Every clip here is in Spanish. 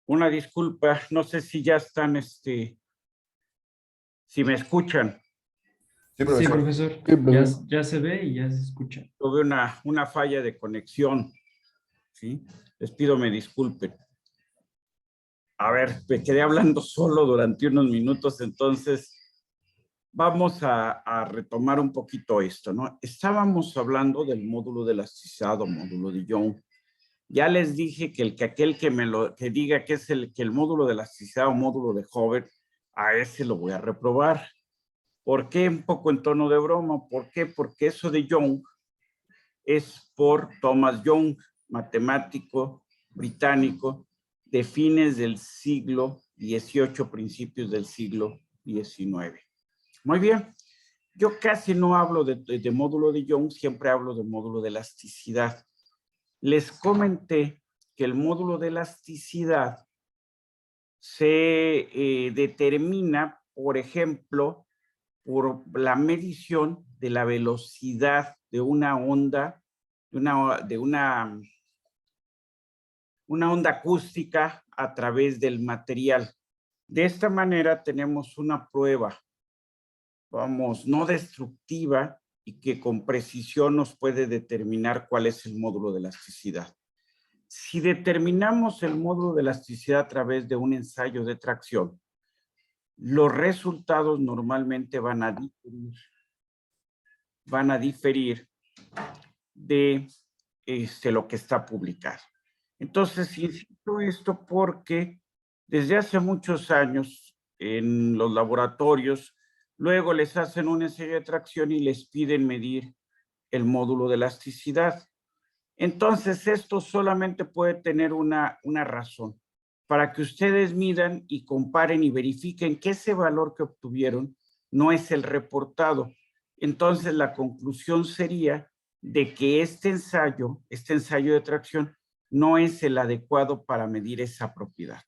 Una disculpa, no sé si ya están, si me escuchan. Sí, Sí, profesor. profesor, Sí, profesor. ya se ve y ya se escucha. Tuve una falla de conexión, ¿sí? Les pido me disculpen. A ver, me quedé hablando solo durante unos minutos, entonces vamos a retomar un poquito esto, ¿no? Estábamos hablando del módulo de elasticidad, módulo de Young. Ya les dije que aquel que diga que es el módulo de elasticidad o módulo de Hoover, a ese lo voy a reprobar. ¿Por qué? Un poco en tono de broma. ¿Por qué? Porque eso de Young es por Thomas Young, matemático británico de fines del siglo XVIII, principios del siglo XIX. Muy bien. Yo casi no hablo de módulo de Young, siempre hablo de módulo de elasticidad. Les comenté que el módulo de elasticidad se determina, por ejemplo, por la medición de la velocidad de una onda, una onda acústica a través del material. De esta manera tenemos una prueba, vamos, no destructiva y que con precisión nos puede determinar cuál es el módulo de elasticidad. Si determinamos el módulo de elasticidad a través de un ensayo de tracción, los resultados normalmente van a diferir de lo que está publicado. Entonces, insisto esto porque desde hace muchos años en los laboratorios, luego les hacen un ensayo de tracción y les piden medir el módulo de elasticidad. Entonces, esto solamente puede tener una razón, para que ustedes midan y comparen y verifiquen que ese valor que obtuvieron no es el reportado. Entonces, la conclusión sería de que este ensayo de tracción, no es el adecuado para medir esa propiedad.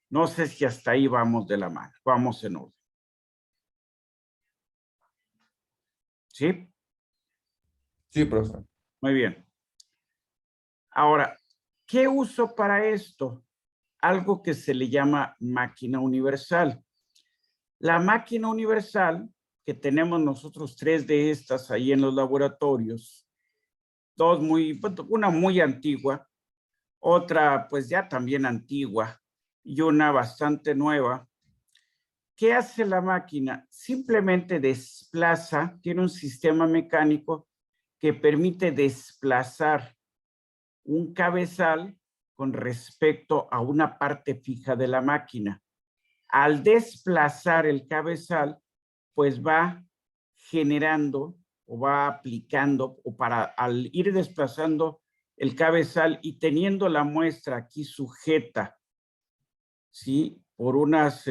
No sé si hasta ahí vamos de la mano, vamos en orden. ¿Sí? Sí, profesor. Muy bien. Ahora, ¿qué uso para esto? Algo que se le llama máquina universal. La máquina universal, que tenemos nosotros 3 de estas ahí en los laboratorios, una muy antigua, otra pues ya también antigua y una bastante nueva. ¿Qué hace la máquina? Simplemente desplaza, tiene un sistema mecánico que permite desplazar un cabezal con respecto a una parte fija de la máquina. Al desplazar el cabezal, pues va generando o va aplicando, al ir desplazando el cabezal y teniendo la muestra aquí sujeta, ¿sí? Por unas,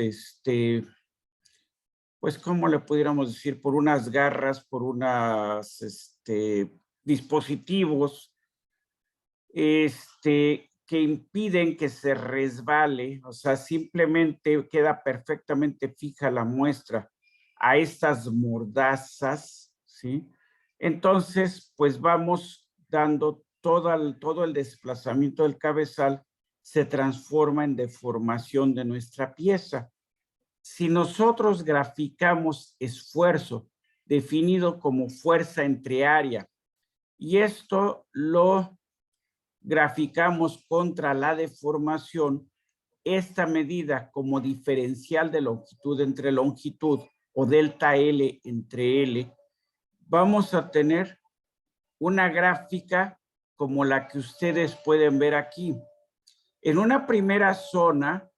pues, ¿cómo le pudiéramos decir? Por unas garras, por unas, dispositivos, que impiden que se resbale, o sea, simplemente queda perfectamente fija la muestra a estas mordazas, ¿sí? Entonces, pues vamos dando todo el desplazamiento del cabezal, se transforma en deformación de nuestra pieza. Si nosotros graficamos esfuerzo definido como fuerza entre área, y esto lo graficamos contra la deformación, esta medida como diferencial de longitud entre longitud o delta L entre L, vamos a tener una gráfica como la que ustedes pueden ver aquí. En una primera zona,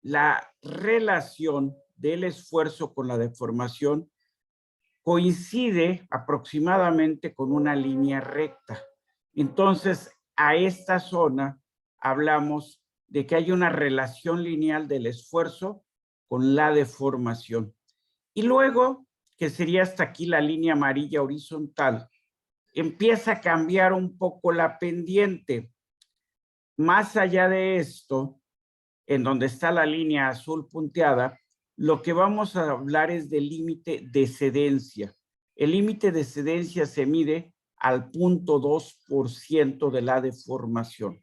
la relación del esfuerzo con la deformación coincide aproximadamente con una línea recta. Entonces, a esta zona hablamos de que hay una relación lineal del esfuerzo con la deformación. Y luego, que sería hasta aquí la línea amarilla horizontal, empieza a cambiar un poco la pendiente. Más allá de esto, en donde está la línea azul punteada, lo que vamos a hablar es del límite de cedencia. El límite de cedencia se mide al 0.2% de la deformación.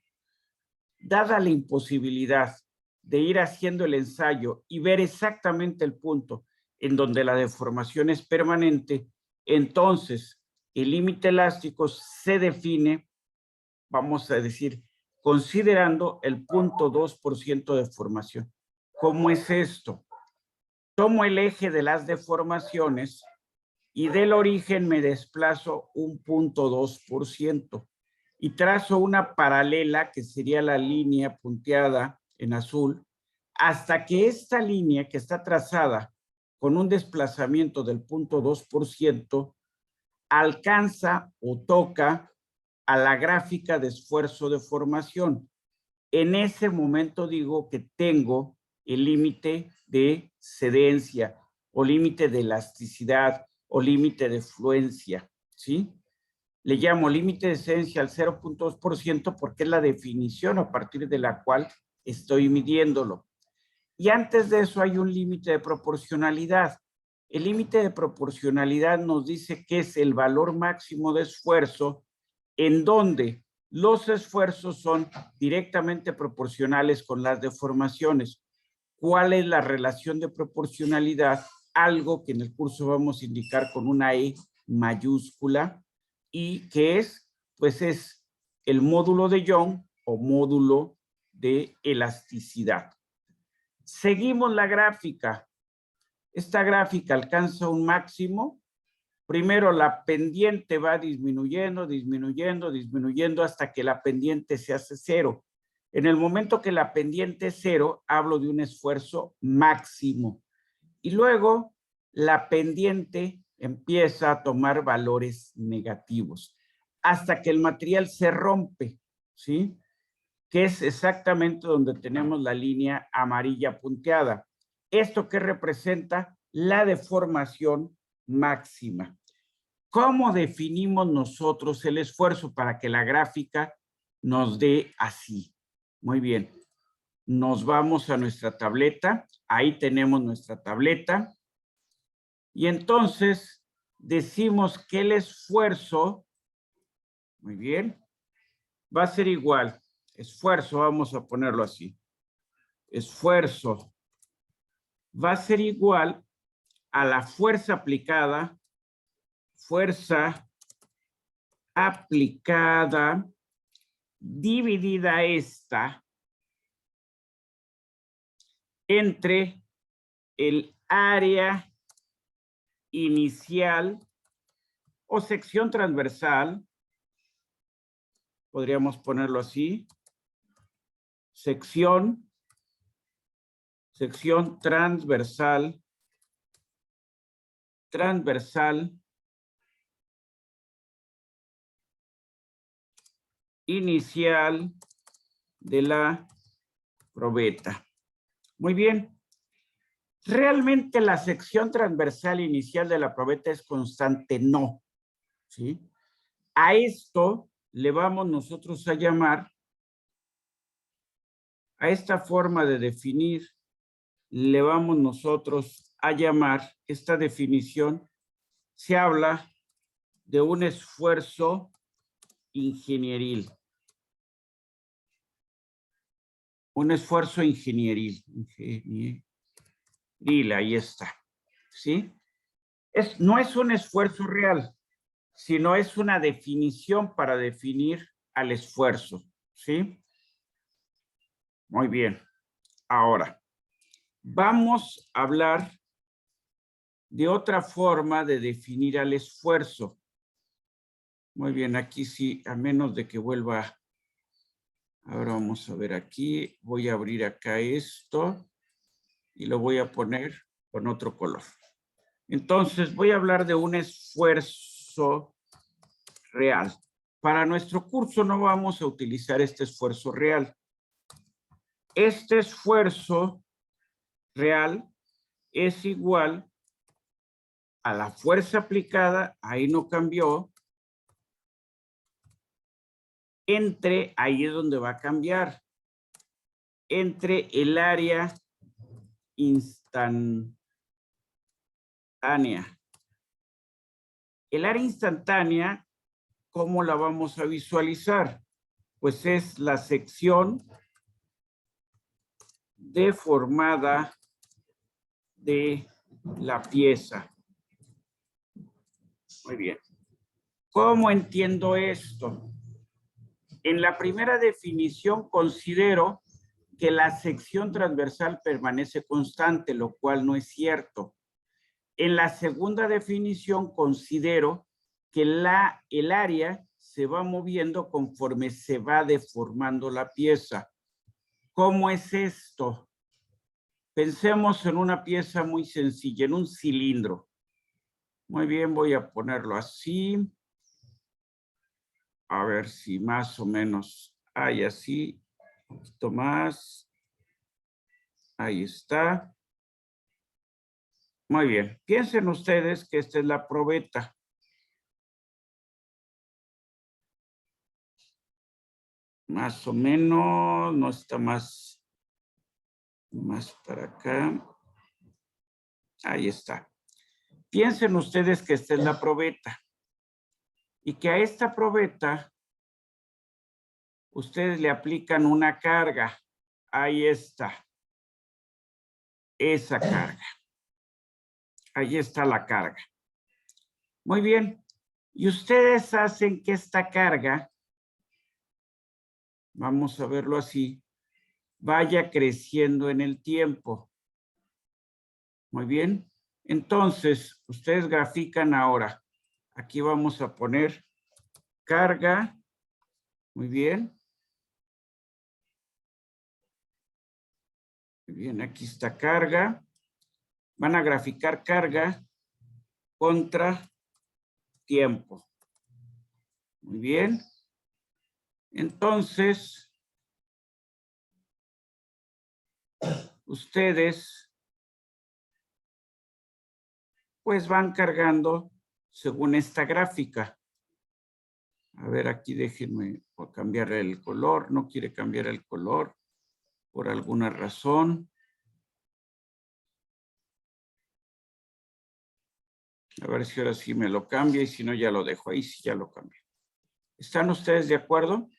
Dada la imposibilidad de ir haciendo el ensayo y ver exactamente el punto en donde la deformación es permanente, entonces el límite elástico se define, vamos a decir, considerando el 0.2% de deformación. ¿Cómo es esto? Tomo el eje de las deformaciones y del origen me desplazo un 0.2% y trazo una paralela que sería la línea punteada en azul hasta que esta línea que está trazada con un desplazamiento del 0.2% alcanza o toca a la gráfica de esfuerzo de formación. En ese momento digo que tengo el límite de cedencia o límite de elasticidad o límite de fluencia, ¿sí? Le llamo límite de cedencia al 0.2% porque es la definición a partir de la cual estoy midiéndolo. Y antes de eso hay un límite de proporcionalidad. El límite de proporcionalidad nos dice que es el valor máximo de esfuerzo en donde los esfuerzos son directamente proporcionales con las deformaciones. ¿Cuál es la relación de proporcionalidad? Algo que en el curso vamos a indicar con una E mayúscula y que es, pues es el módulo de Young o módulo de elasticidad. Seguimos la gráfica. Esta gráfica alcanza un máximo. Primero la pendiente va disminuyendo, disminuyendo, disminuyendo hasta que la pendiente se hace cero. En el momento que la pendiente es cero, hablo de un esfuerzo máximo. Y luego la pendiente empieza a tomar valores negativos hasta que el material se rompe, ¿sí? Que es exactamente donde tenemos la línea amarilla punteada. ¿Esto qué representa? La deformación máxima. ¿Cómo definimos nosotros el esfuerzo para que la gráfica nos dé así? Muy bien. Nos vamos a nuestra tableta. Ahí tenemos nuestra tableta. Y entonces decimos que el esfuerzo, muy bien, va a ser igual. Esfuerzo, vamos a ponerlo así. Esfuerzo va a ser igual a la fuerza aplicada dividida esta entre el área inicial o sección transversal, podríamos ponerlo así, sección transversal inicial de la probeta. Muy bien. ¿Realmente la sección transversal inicial de la probeta es constante? No. ¿Sí? A esto le vamos nosotros a llamar, a esta forma de definir, le vamos nosotros a llamar, esta definición, se habla de un esfuerzo ingenieril. Un esfuerzo ingenieril. Ahí está. ¿Sí? No es un esfuerzo real, sino es una definición para definir al esfuerzo. ¿Sí? Muy bien. Ahora, vamos a hablar de otra forma de definir al esfuerzo. Muy bien, aquí sí, a menos de que vuelva. Ahora vamos a ver aquí. Voy a abrir acá esto y lo voy a poner con otro color. Entonces, voy a hablar de un esfuerzo real. Para nuestro curso no vamos a utilizar este esfuerzo real. Este esfuerzo real es igual a la fuerza aplicada, ahí no cambió, entre, ahí es donde va a cambiar, entre el área instantánea. El área instantánea, ¿cómo la vamos a visualizar? Pues es la sección deformada de la pieza. Muy bien. ¿Cómo entiendo esto? En la primera definición considero que la sección transversal permanece constante, lo cual no es cierto. En la segunda definición considero que el área se va moviendo conforme se va deformando la pieza. ¿Cómo es esto? Pensemos en una pieza muy sencilla, en un cilindro. Muy bien, voy a ponerlo así. A ver si más o menos hay así. Un poquito más. Ahí está. Muy bien. Piensen ustedes que esta es la probeta. Más o menos, no está más para acá. Ahí está. Piensen ustedes que esta es la probeta y que a esta probeta ustedes le aplican una carga. Ahí está. Esa carga. Ahí está la carga. Muy bien. Y ustedes hacen que esta carga, vamos a verlo así, vaya creciendo en el tiempo. Muy bien. Entonces, ustedes grafican ahora. Aquí vamos a poner carga. Muy bien. Muy bien, aquí está carga. Van a graficar carga contra tiempo. Muy bien. Entonces, ustedes pues van cargando según esta gráfica. A ver, aquí déjenme cambiar el color. No quiere cambiar el color por alguna razón. A ver si ahora sí me lo cambia y si no ya lo dejo ahí, sí ya lo cambio. ¿Están ustedes de acuerdo?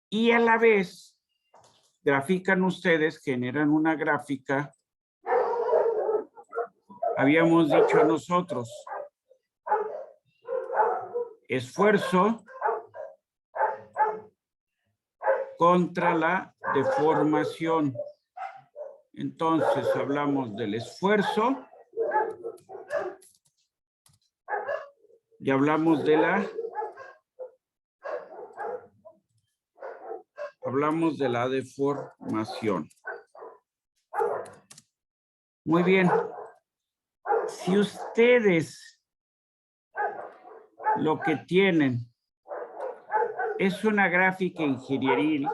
Y a la vez, grafican ustedes, generan una gráfica. Habíamos dicho nosotros, esfuerzo contra la deformación. Entonces hablamos del esfuerzo y hablamos de la deformación. Muy bien. Si ustedes lo que tienen es una gráfica ingenieril,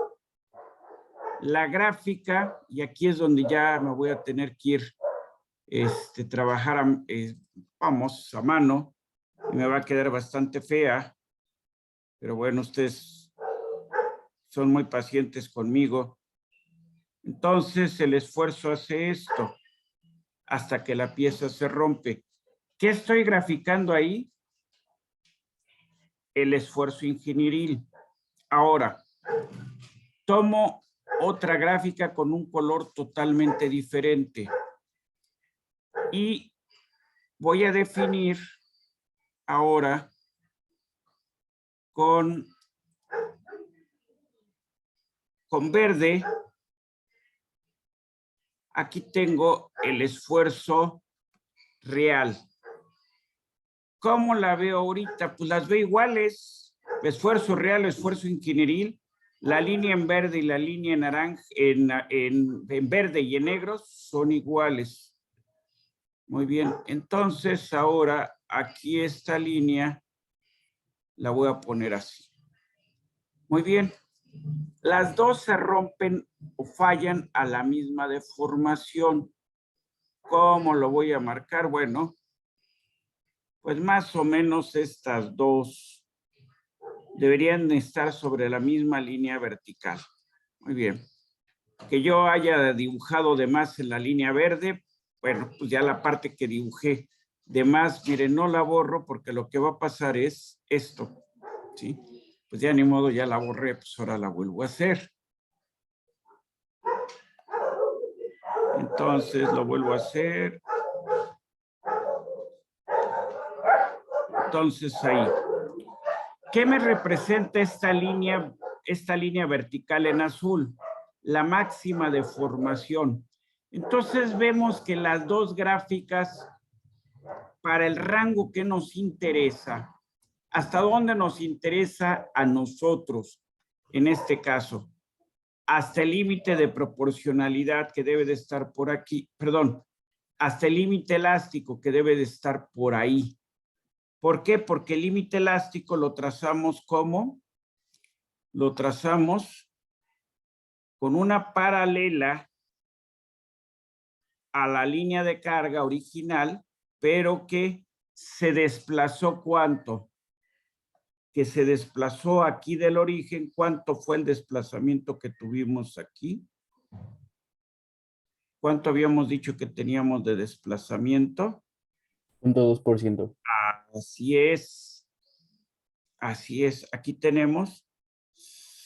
la gráfica, y aquí es donde ya me voy a tener que ir trabajar, vamos, a mano, y me va a quedar bastante fea, pero bueno, ustedes son muy pacientes conmigo. Entonces, el esfuerzo hace esto, hasta que la pieza se rompe. ¿Qué estoy graficando ahí? El esfuerzo ingenieril. Ahora, tomo otra gráfica con un color totalmente diferente y voy a definir ahora con verde. Aquí tengo el esfuerzo real. ¿Cómo la veo ahorita? Pues las veo iguales. Esfuerzo real, esfuerzo ingenieril. La línea en verde y la línea en naranja, en verde y en negro son iguales. Muy bien. Entonces ahora aquí esta línea la voy a poner así. Muy bien. Las dos se rompen o fallan a la misma deformación. ¿Cómo lo voy a marcar? Bueno, pues más o menos estas dos deberían estar sobre la misma línea vertical. Muy bien. Que yo haya dibujado de más en la línea verde, bueno, pues ya la parte que dibujé de más, miren, no la borro porque lo que va a pasar es esto, ¿sí? Pues ya ni modo, ya la borré, pues ahora la vuelvo a hacer. Entonces lo vuelvo a hacer. Entonces ahí. ¿Qué me representa esta línea vertical en azul? La máxima deformación. Entonces vemos que las dos gráficas, para el rango que nos interesa, ¿hasta dónde nos interesa a nosotros? En este caso, hasta el límite de proporcionalidad que debe de estar por aquí, perdón, hasta el límite elástico que debe de estar por ahí. ¿Por qué? Porque el límite elástico lo trazamos como, lo trazamos con una paralela a la línea de carga original, pero que se desplazó ¿cuánto? Que se desplazó aquí del origen. ¿Cuánto fue el desplazamiento que tuvimos aquí? ¿Cuánto habíamos dicho que teníamos de desplazamiento? 0.2%. Así es. Así es. Aquí tenemos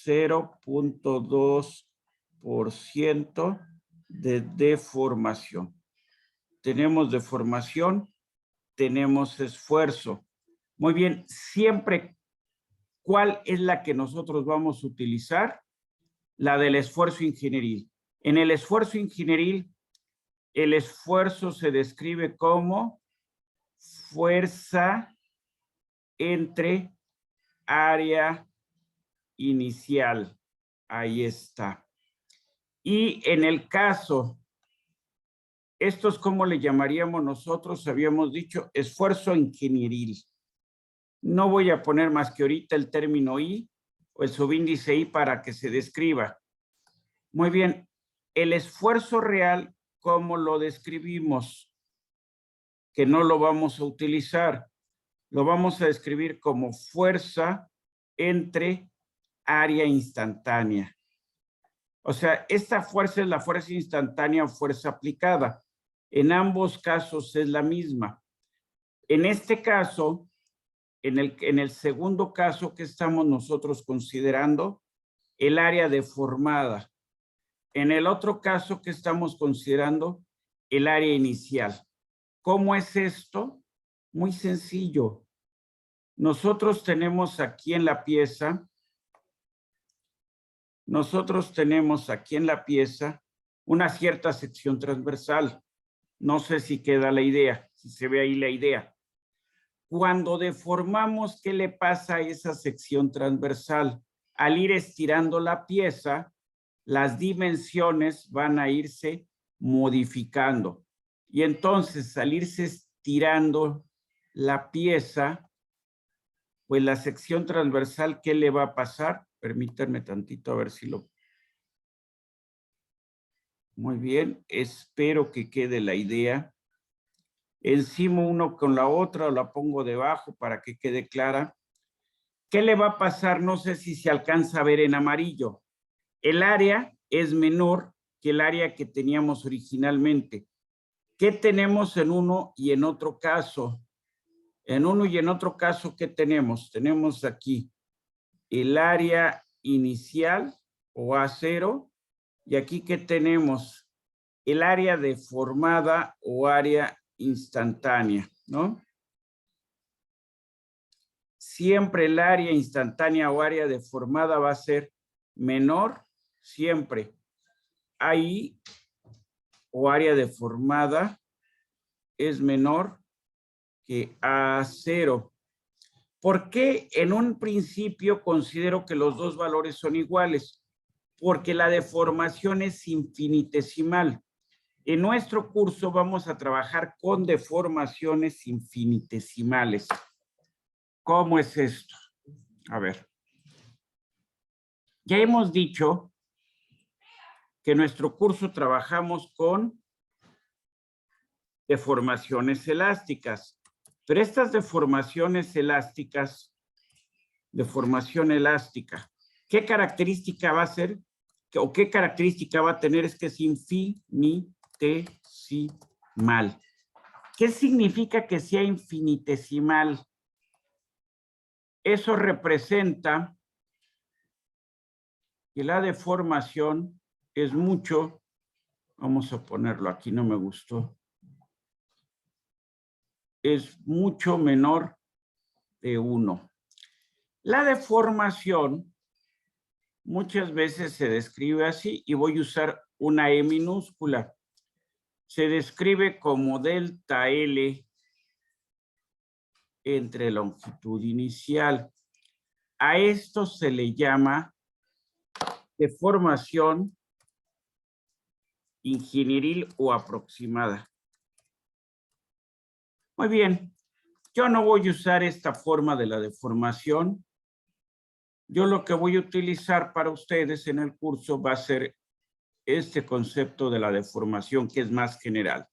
0.2% de deformación. Tenemos deformación, tenemos esfuerzo. Muy bien, siempre, ¿cuál es la que nosotros vamos a utilizar? La del esfuerzo ingenieril. En el esfuerzo ingenieril, el esfuerzo se describe como fuerza entre área inicial. Ahí está. Y en el caso, esto es como le llamaríamos nosotros, habíamos dicho, esfuerzo ingenieril. No voy a poner más que ahorita el término I o el subíndice I para que se describa. Muy bien, el esfuerzo real, ¿cómo lo describimos? Que no lo vamos a utilizar. Lo vamos a describir como fuerza entre área instantánea. O sea, esta fuerza es la fuerza instantánea o fuerza aplicada. En ambos casos es la misma. En este caso, en el segundo caso que estamos nosotros considerando, el área deformada. En el otro caso que estamos considerando, el área inicial. ¿Cómo es esto? Muy sencillo. Nosotros tenemos aquí en la pieza, una cierta sección transversal. No sé si queda la idea, si se ve ahí la idea. Cuando deformamos, ¿qué le pasa a esa sección transversal? Al ir estirando la pieza, las dimensiones van a irse modificando. Y entonces, al irse estirando la pieza, pues la sección transversal, ¿qué le va a pasar? Permítanme tantito a ver si lo... Muy bien, espero que quede la idea. Encima uno con la otra o la pongo debajo para que quede clara. ¿Qué le va a pasar? No sé si se alcanza a ver en amarillo. El área es menor que el área que teníamos originalmente. ¿Qué tenemos en uno y en otro caso? En uno y en otro caso, ¿qué tenemos? Tenemos aquí el área inicial o A0 y aquí ¿qué tenemos? El área deformada o área instantánea, ¿no? Siempre el área instantánea o área deformada va a ser menor, siempre. Ahí, o área deformada, es menor que A0. ¿Por qué en un principio considero que los dos valores son iguales? Porque la deformación es infinitesimal. En nuestro curso vamos a trabajar con deformaciones infinitesimales. ¿Cómo es esto? A ver. Ya hemos dicho que en nuestro curso trabajamos con deformaciones elásticas, pero estas deformaciones elásticas, deformación elástica, ¿qué característica va a ser? ¿O qué característica va a tener? Es que es infinitesimal. ¿Qué significa que sea infinitesimal? Eso representa que la deformación es mucho Vamos a ponerlo aquí, no me gustó. Es mucho menor de 1. La deformación muchas veces se describe así y voy a usar una E minúscula. Se describe como delta L entre longitud inicial. A esto se le llama deformación ingenieril o aproximada. Muy bien, yo no voy a usar esta forma de la deformación. Yo lo que voy a utilizar para ustedes en el curso va a ser este concepto de la deformación, que es más general.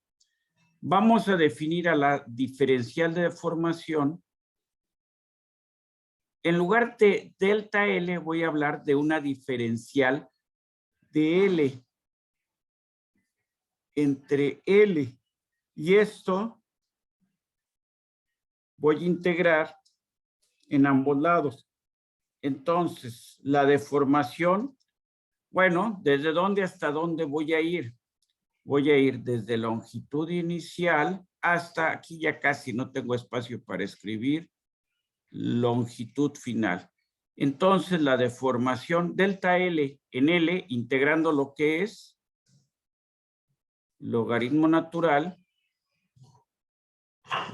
Vamos a definir a la diferencial de deformación. En lugar de delta L, voy a hablar de una diferencial de L entre L. Y esto voy a integrar en ambos lados. Entonces, la deformación, bueno, ¿desde dónde hasta dónde voy a ir? Voy a ir desde longitud inicial hasta, aquí ya casi no tengo espacio para escribir, longitud final. Entonces, la deformación delta L en L, integrando lo que es logaritmo natural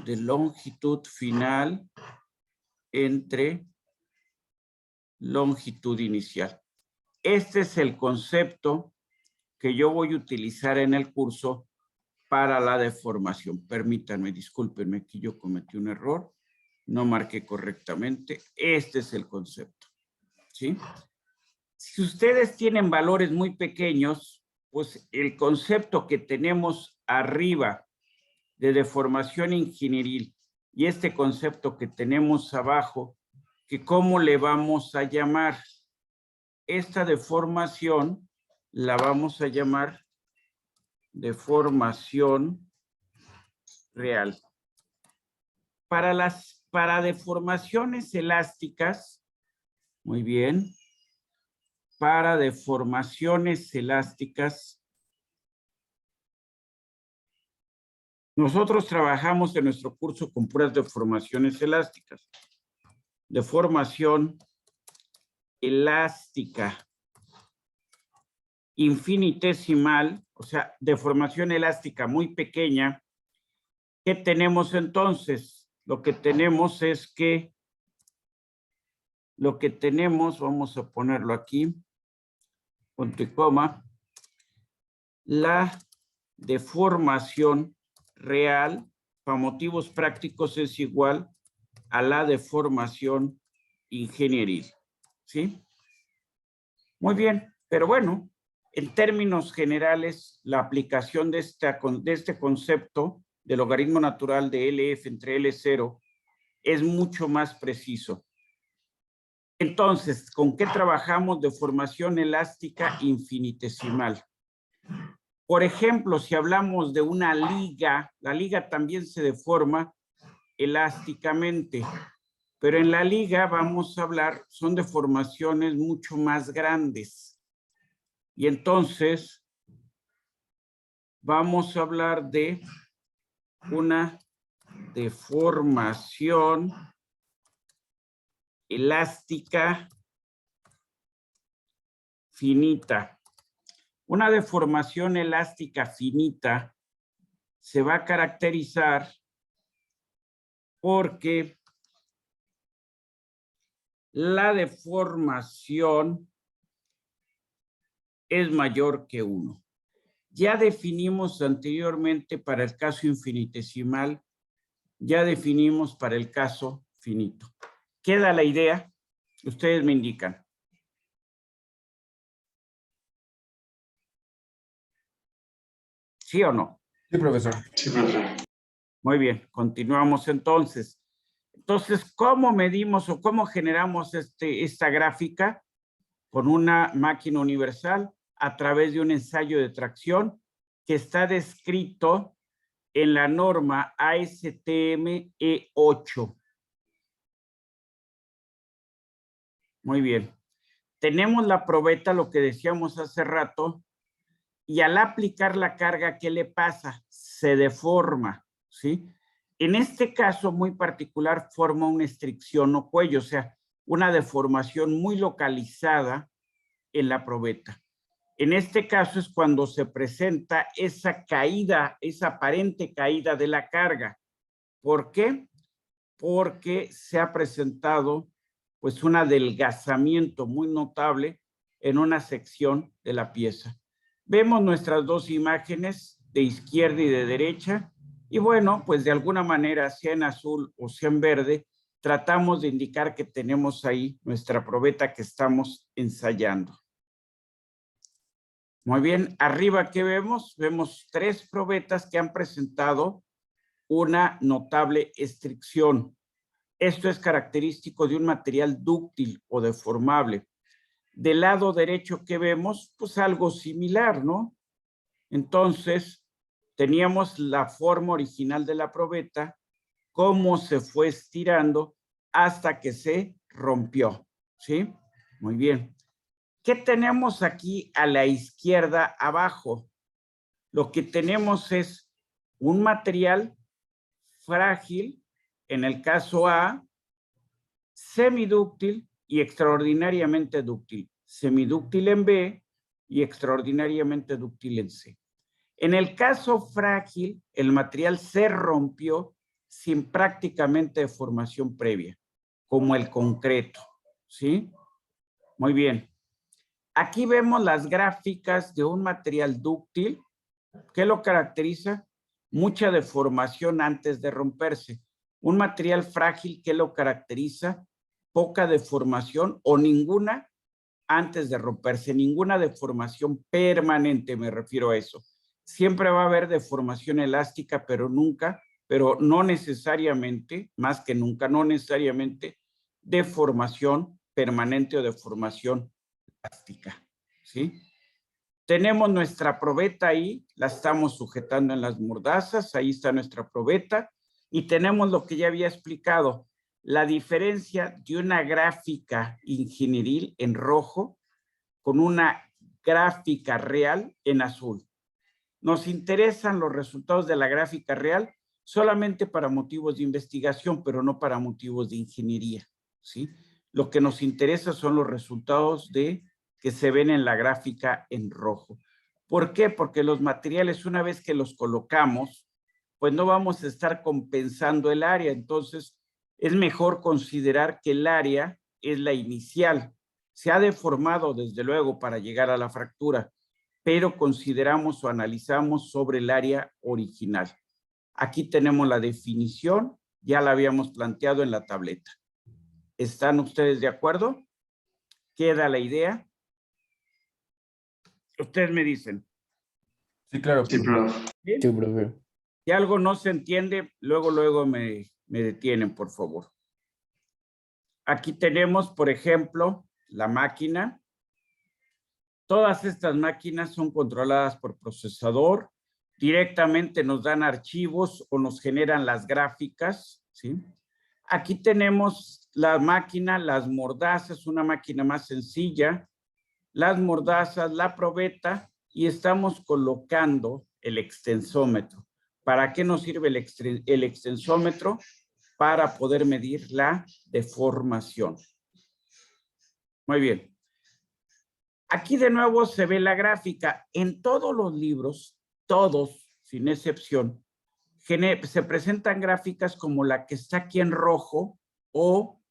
de longitud final entre longitud inicial. Este es el concepto que yo voy a utilizar en el curso para la deformación. Permítanme, discúlpenme que yo cometí un error, no marqué correctamente. Este es el concepto, ¿sí? Si ustedes tienen valores muy pequeños, pues el concepto que tenemos arriba de deformación ingenieril y este concepto que tenemos abajo, que cómo le vamos a llamar. Esta deformación la vamos a llamar deformación real. Para deformaciones elásticas, muy bien, para deformaciones elásticas, nosotros trabajamos en nuestro curso con puras deformaciones elásticas. Deformación elástica infinitesimal, o sea, deformación elástica muy pequeña. ¿Qué tenemos entonces? Lo que tenemos es que, vamos a ponerlo aquí, punto y coma, la deformación real, para motivos prácticos, es igual a la deformación ingenieril, ¿sí? Muy bien, pero bueno, en términos generales, la aplicación de este concepto de logaritmo natural de LF entre L0 es mucho más preciso. Entonces, ¿con qué trabajamos? Deformación elástica infinitesimal. Por ejemplo, si hablamos de una liga, la liga también se deforma elásticamente, pero en la liga vamos a hablar, son deformaciones mucho más grandes. Y entonces, vamos a hablar de una deformación elástica finita. Una deformación elástica finita se va a caracterizar porque la deformación es mayor que 1. Ya definimos anteriormente para el caso infinitesimal, ya definimos para el caso finito. ¿Queda la idea? Ustedes me indican. ¿Sí o no? Sí, profesor. Muy bien, continuamos entonces. Entonces, ¿cómo medimos o cómo generamos esta gráfica? Con una máquina universal a través de un ensayo de tracción que está descrito en la norma ASTM E8. Muy bien. Tenemos la probeta, lo que decíamos hace rato, y al aplicar la carga, ¿qué le pasa? Se deforma, ¿sí? En este caso muy particular forma una estricción o cuello, o sea, una deformación muy localizada en la probeta. En este caso es cuando se presenta esa caída, esa aparente caída de la carga. ¿Por qué? Porque se ha presentado pues un adelgazamiento muy notable en una sección de la pieza. Vemos nuestras dos imágenes de izquierda y de derecha y bueno, pues de alguna manera, sea en azul o sea en verde, tratamos de indicar que tenemos ahí nuestra probeta que estamos ensayando. Muy bien, arriba, ¿qué vemos? Vemos 3 probetas que han presentado una notable estricción. Esto es característico de un material dúctil o deformable. Del lado derecho, ¿qué vemos? Pues algo similar, ¿no? Entonces, teníamos la forma original de la probeta, cómo se fue estirando hasta que se rompió, ¿sí? Muy bien. ¿Qué tenemos aquí a la izquierda abajo? Lo que tenemos es un material frágil, en el caso A, semidúctil y extraordinariamente dúctil. Semidúctil en B y extraordinariamente dúctil en C. En el caso frágil, el material se rompió sin prácticamente deformación previa, como el concreto, ¿sí? Muy bien. Aquí vemos las gráficas de un material dúctil. ¿Qué lo caracteriza? Mucha deformación antes de romperse. Un material frágil, ¿qué lo caracteriza? Poca deformación o ninguna antes de romperse, ninguna deformación permanente, me refiero a eso. Siempre va a haber deformación elástica, pero no necesariamente, más que nunca, no necesariamente deformación permanente o deformación elástica, ¿sí? Tenemos nuestra probeta ahí, la estamos sujetando en las mordazas, ahí está nuestra probeta, y tenemos lo que ya había explicado, la diferencia de una gráfica ingenieril en rojo con una gráfica real en azul. Nos interesan los resultados de la gráfica real solamente para motivos de investigación, pero no para motivos de ingeniería, ¿sí? Lo que nos interesa son los resultados que se ven en la gráfica en rojo. ¿Por qué? Porque los materiales, una vez que los colocamos, pues no vamos a estar compensando el área. Entonces, es mejor considerar que el área es la inicial. Se ha deformado, desde luego, para llegar a la fractura, pero consideramos o analizamos sobre el área original. Aquí tenemos la definición, ya la habíamos planteado en la tableta. ¿Están ustedes de acuerdo? ¿Queda la idea? Ustedes me dicen. Sí, claro. Sí, profe. ¿Sí? Sí, profe. Si algo no se entiende, luego me detienen, por favor. Aquí tenemos, por ejemplo, la máquina. Todas estas máquinas son controladas por procesador. Directamente nos dan archivos o nos generan las gráficas, ¿sí? Aquí tenemos la máquina, las mordazas, una máquina más sencilla, las mordazas, la probeta, y estamos colocando el extensómetro. ¿Para qué nos sirve el extensómetro? Para poder medir la deformación. Muy bien. Aquí de nuevo se ve la gráfica. En todos los libros, todos, sin excepción, se presentan gráficas como la que está aquí en rojo o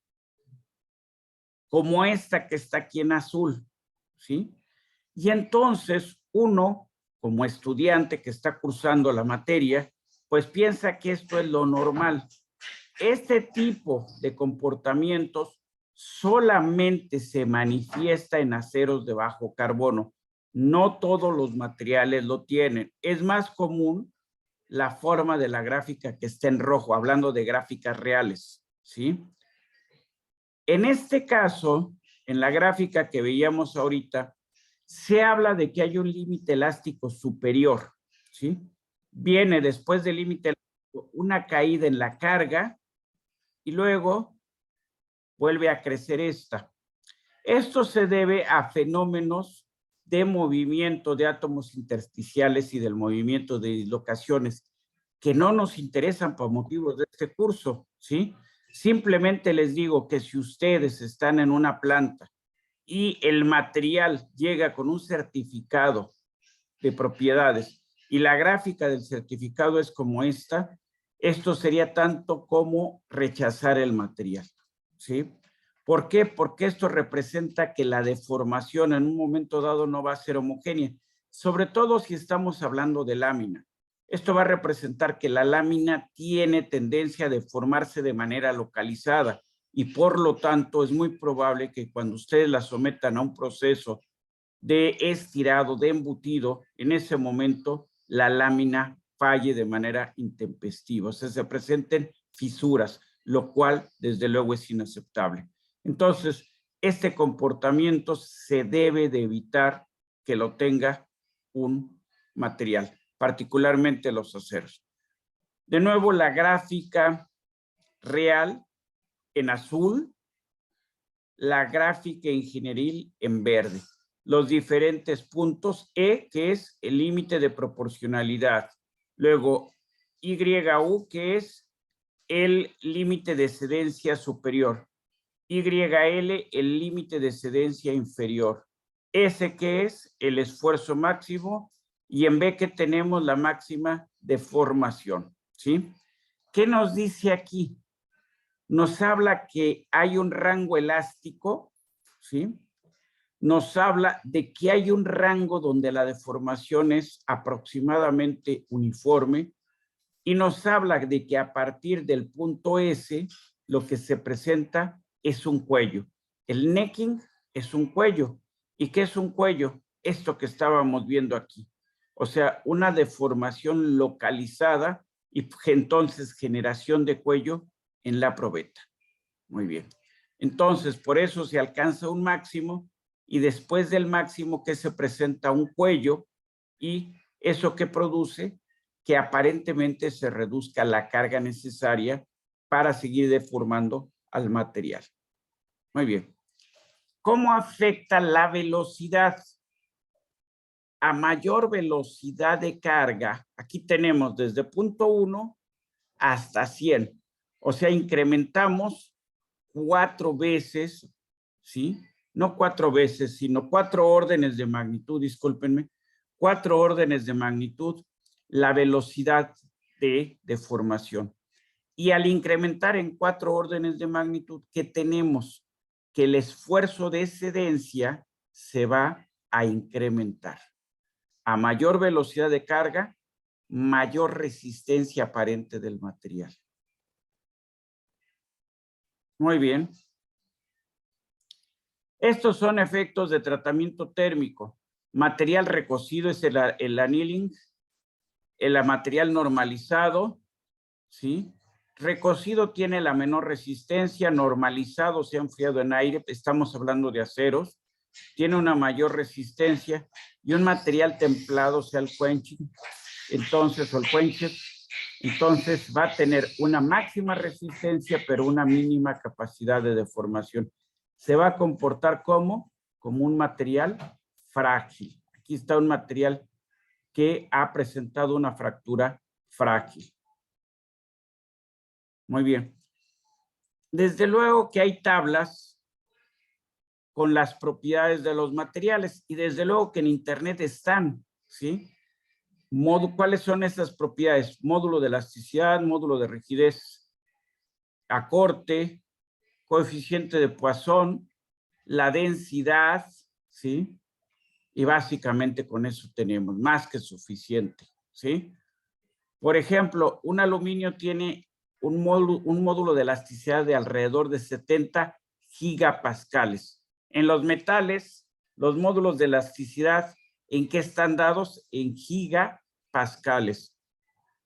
como esta que está aquí en azul, ¿sí? Y entonces uno, como estudiante que está cursando la materia, pues piensa que esto es lo normal. Este tipo de comportamientos solamente se manifiesta en aceros de bajo carbono. No todos los materiales lo tienen. Es más común la forma de la gráfica que está en rojo, hablando de gráficas reales, ¿sí? En este caso, en la gráfica que veíamos ahorita, se habla de que hay un límite elástico superior, ¿sí? Viene después del límite elástico una caída en la carga y luego vuelve a crecer esta. Esto se debe a fenómenos de movimiento de átomos intersticiales y del movimiento de dislocaciones que no nos interesan por motivos de este curso, ¿sí? Simplemente les digo que si ustedes están en una planta y el material llega con un certificado de propiedades y la gráfica del certificado es como esta, esto sería tanto como rechazar el material, ¿sí? ¿Por qué? Porque esto representa que la deformación en un momento dado no va a ser homogénea, sobre todo si estamos hablando de lámina. Esto va a representar que la lámina tiene tendencia a deformarse de manera localizada y por lo tanto es muy probable que cuando ustedes la sometan a un proceso de estirado, de embutido, en ese momento la lámina falle de manera intempestiva, o sea, se presenten fisuras, lo cual desde luego es inaceptable. Entonces, este comportamiento se debe de evitar que lo tenga un material, particularmente los aceros. De nuevo, la gráfica real en azul, la gráfica ingenieril en verde. Los diferentes puntos E, que es el límite de proporcionalidad. Luego, YU, que es el límite de excedencia superior. YL, el límite de excedencia inferior. S, que es el esfuerzo máximo. Y en B, que tenemos la máxima deformación, ¿sí? ¿Qué nos dice aquí? Nos habla que hay un rango elástico, ¿sí? Nos habla de que hay un rango donde la deformación es aproximadamente uniforme y nos habla de que a partir del punto S lo que se presenta es un cuello. El necking es un cuello. ¿Y qué es un cuello? Esto que estábamos viendo aquí. O sea, una deformación localizada y entonces generación de cuello en la probeta. Muy bien. Entonces, por eso se alcanza un máximo y después del máximo que se presenta un cuello y eso que produce que aparentemente se reduzca la carga necesaria para seguir deformando al material. Muy bien. ¿Cómo afecta la velocidad? A mayor velocidad de carga, aquí tenemos desde punto 1 hasta 100. O sea, incrementamos 4 veces, ¿sí? No 4 veces, sino 4 órdenes de magnitud, discúlpenme, 4 órdenes de magnitud la velocidad de deformación. Y al incrementar en 4 órdenes de magnitud, ¿qué tenemos? Que el esfuerzo de excedencia se va a incrementar. A mayor velocidad de carga, mayor resistencia aparente del material. Muy bien. Estos son efectos de tratamiento térmico. Material recocido es el annealing, el material normalizado, ¿sí? Recocido tiene la menor resistencia, normalizado se ha enfriado en aire, estamos hablando de aceros, tiene una mayor resistencia y un material templado sea el quenching, entonces, o el quenched, entonces va a tener una máxima resistencia, pero una mínima capacidad de deformación. Se va a comportar como un material frágil. Aquí está un material que ha presentado una fractura frágil. Muy bien. Desde luego que hay tablas con las propiedades de los materiales y desde luego que en internet están, ¿sí? ¿Cuáles son esas propiedades? Módulo de elasticidad, módulo de rigidez, acorte, coeficiente de Poisson, la densidad, ¿sí? Y básicamente con eso tenemos más que suficiente, ¿sí? Por ejemplo, un aluminio tiene un módulo de elasticidad de alrededor de 70 gigapascales. En los metales, los módulos de elasticidad, ¿en qué están dados? En gigapascales.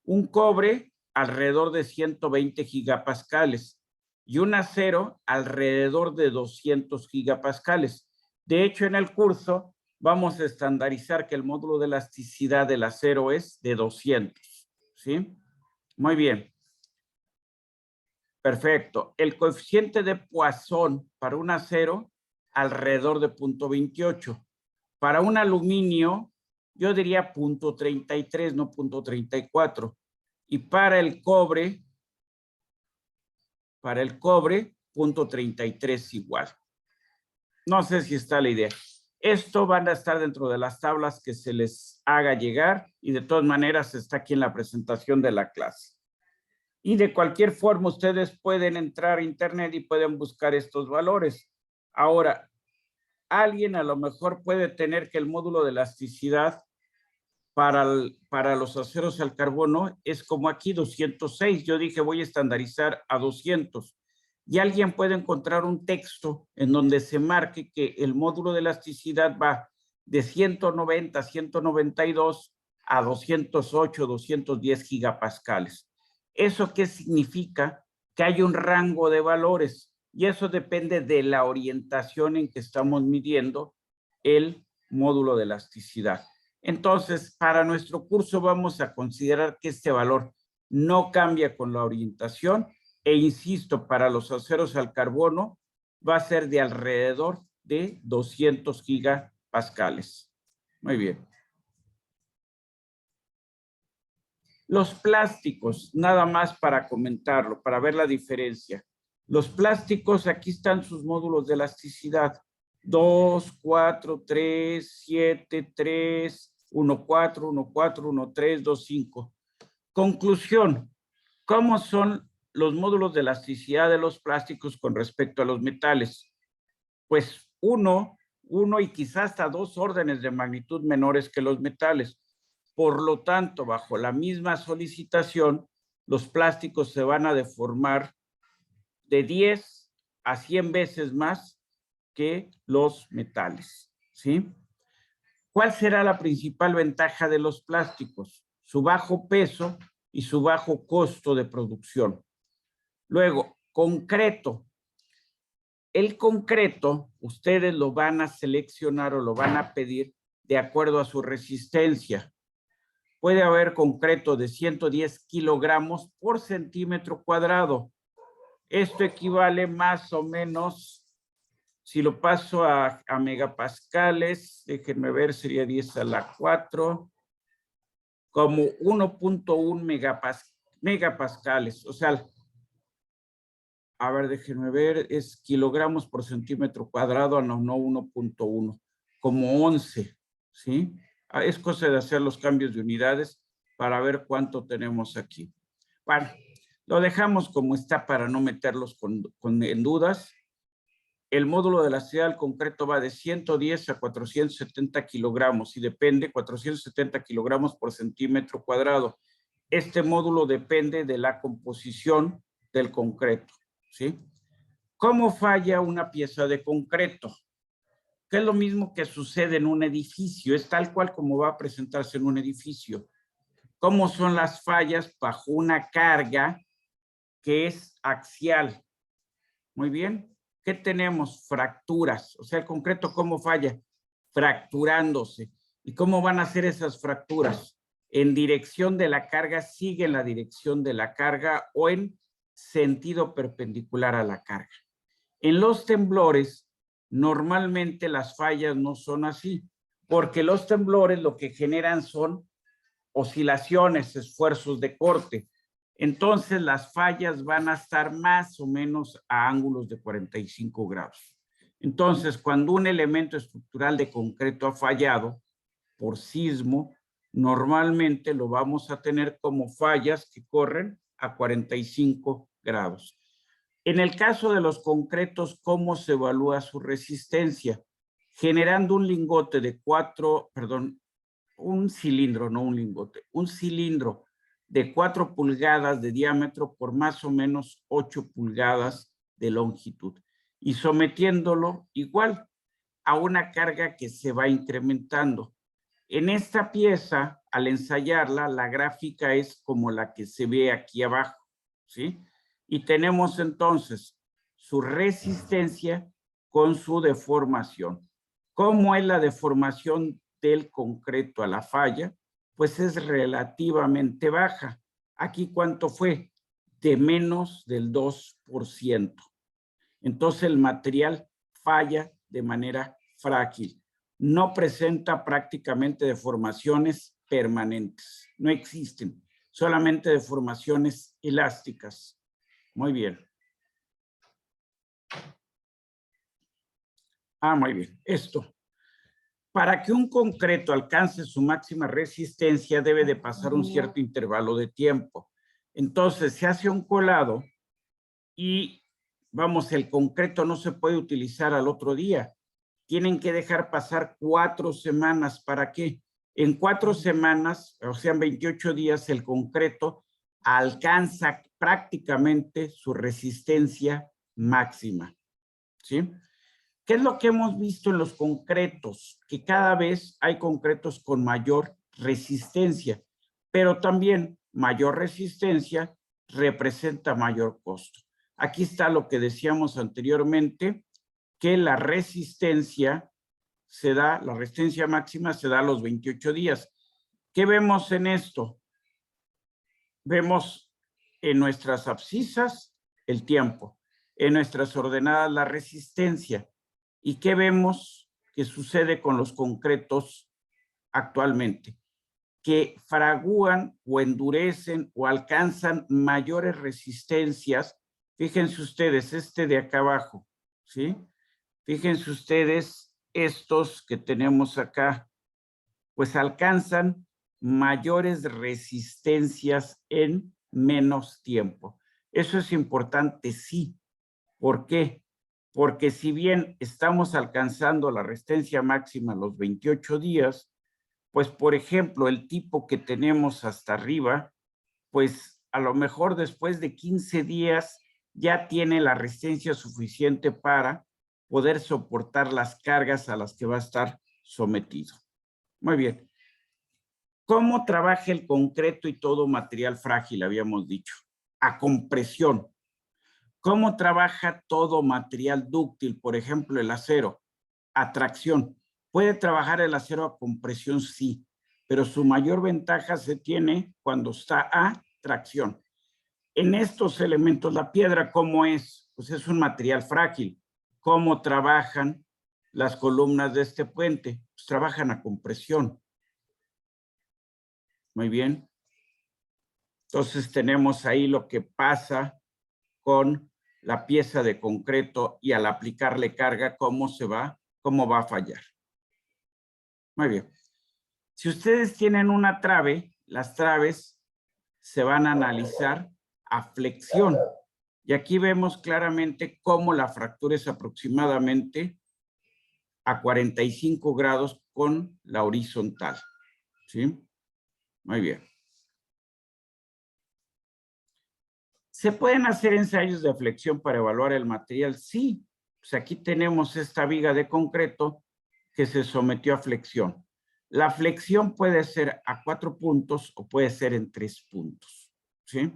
Un cobre, alrededor de 120 gigapascales. Y un acero, alrededor de 200 gigapascales. De hecho, en el curso vamos a estandarizar que el módulo de elasticidad del acero es de 200. ¿Sí? Muy bien. Perfecto. El coeficiente de Poisson para un acero, alrededor de 0.28. Para un aluminio, yo diría 0.33, no 0.34. Y para el cobre, 0.33 igual. No sé si está la idea. Esto van a estar dentro de las tablas que se les haga llegar y de todas maneras está aquí en la presentación de la clase. Y de cualquier forma ustedes pueden entrar a internet y pueden buscar estos valores. Ahora, alguien a lo mejor puede tener que el módulo de elasticidad para los aceros al carbono es como aquí 206. Yo dije voy a estandarizar a 200. Y alguien puede encontrar un texto en donde se marque que el módulo de elasticidad va de 190 a 192 a 208, 210 gigapascales. ¿Eso qué significa? Que hay un rango de valores y eso depende de la orientación en que estamos midiendo el módulo de elasticidad. Entonces, para nuestro curso vamos a considerar que este valor no cambia con la orientación e insisto, para los aceros al carbono va a ser de alrededor de 200 gigapascales. Muy bien. Los plásticos, nada más para comentarlo, para ver la diferencia. Los plásticos, aquí están sus módulos de elasticidad. 2, 4, 3, 7, 3, 1, 4, 1, 4, 1, 3, 2, 5. Conclusión, ¿cómo son los módulos de elasticidad de los plásticos con respecto a los metales? Pues uno y quizás hasta 2 órdenes de magnitud menores que los metales. Por lo tanto, bajo la misma solicitación, los plásticos se van a deformar de 10 a 100 veces más que los metales, ¿sí? ¿Cuál será la principal ventaja de los plásticos? Su bajo peso y su bajo costo de producción. Luego, concreto. El concreto, ustedes lo van a seleccionar o lo van a pedir de acuerdo a su resistencia. Puede haber concreto de 110 kilogramos por centímetro cuadrado. Esto equivale más o menos, si lo paso a megapascales, déjenme ver, sería 10 a la 4, como 1.1 megapascales. O sea, a ver, déjenme ver, es kilogramos por centímetro cuadrado, no 1.1, como 11, ¿sí? Es cosa de hacer los cambios de unidades para ver cuánto tenemos aquí. Bueno, lo dejamos como está para no meterlos en dudas. El módulo de elasticidad del concreto va de 110 a 470 kilogramos y depende 470 kilogramos por centímetro cuadrado. Este módulo depende de la composición del concreto, ¿sí? ¿Cómo falla una pieza de concreto? Que es lo mismo que sucede en un edificio, es tal cual como va a presentarse en un edificio. ¿Cómo son las fallas bajo una carga que es axial? Muy bien. ¿Qué tenemos? Fracturas. O sea, el concreto, ¿cómo falla? Fracturándose. ¿Y cómo van a ser esas fracturas? En dirección de la carga, sigue en la dirección de la carga o en sentido perpendicular a la carga. En los temblores, normalmente las fallas no son así, porque los temblores lo que generan son oscilaciones, esfuerzos de corte. Entonces las fallas van a estar más o menos a ángulos de 45 grados. Entonces, cuando un elemento estructural de concreto ha fallado por sismo, normalmente lo vamos a tener como fallas que corren a 45 grados. En el caso de los concretos, ¿cómo se evalúa su resistencia? Generando un lingote de un cilindro, no un lingote, un cilindro de 4 pulgadas de diámetro por más o menos 8 pulgadas de longitud y sometiéndolo igual a una carga que se va incrementando. En esta pieza, al ensayarla, la gráfica es como la que se ve aquí abajo, ¿sí? Y tenemos entonces su resistencia con su deformación. ¿Cómo es la deformación del concreto a la falla? Pues es relativamente baja. Aquí, ¿cuánto fue? De menos del 2%. Entonces, el material falla de manera frágil. no presenta prácticamente deformaciones permanentes. No existen, solamente deformaciones elásticas. Muy bien. Muy bien. Esto. Para que un concreto alcance su máxima resistencia, debe de pasar un cierto intervalo de tiempo. Entonces, se hace un colado y, vamos, el concreto no se puede utilizar al otro día. Tienen que dejar pasar 4 semanas. ¿Para qué? En 4 semanas, o sea, en 28 días, el concreto alcanza prácticamente su resistencia máxima. ¿Sí? ¿Qué es lo que hemos visto en los concretos? Que cada vez hay concretos con mayor resistencia, pero también mayor resistencia representa mayor costo. Aquí está lo que decíamos anteriormente, que la resistencia la resistencia máxima se da a los 28 días. ¿Qué vemos en esto? Vemos en nuestras abscisas el tiempo, en nuestras ordenadas la resistencia. ¿Y qué vemos que sucede con los concretos actualmente? Que fragúan o endurecen o alcanzan mayores resistencias. Fíjense ustedes, este de acá abajo, ¿sí? Fíjense ustedes, estos que tenemos acá, pues alcanzan mayores resistencias en menos tiempo. Eso es importante, sí. ¿Por qué? Porque si bien estamos alcanzando la resistencia máxima a los 28 días, pues por ejemplo, el tipo que tenemos hasta arriba, pues a lo mejor después de 15 días ya tiene la resistencia suficiente para poder soportar las cargas a las que va a estar sometido. Muy bien. ¿Cómo trabaja el concreto y todo material frágil? Habíamos dicho. A compresión. ¿Cómo trabaja todo material dúctil? Por ejemplo, el acero. A tracción. ¿Puede trabajar el acero a compresión? Sí, pero su mayor ventaja se tiene cuando está a tracción. En estos elementos, la piedra, ¿cómo es? Pues es un material frágil. ¿Cómo trabajan las columnas de este puente? Pues trabajan a compresión. Muy bien. Entonces tenemos ahí lo que pasa con la pieza de concreto y al aplicarle carga, cómo va a fallar. Muy bien. Si ustedes tienen una trave, las traves se van a analizar a flexión. Y aquí vemos claramente cómo la fractura es aproximadamente a 45 grados con la horizontal. ¿Sí? Muy bien. ¿Se pueden hacer ensayos de flexión para evaluar el material? Sí. Pues aquí tenemos esta viga de concreto que se sometió a flexión. La flexión puede ser a 4 puntos o puede ser en 3 puntos. ¿Sí?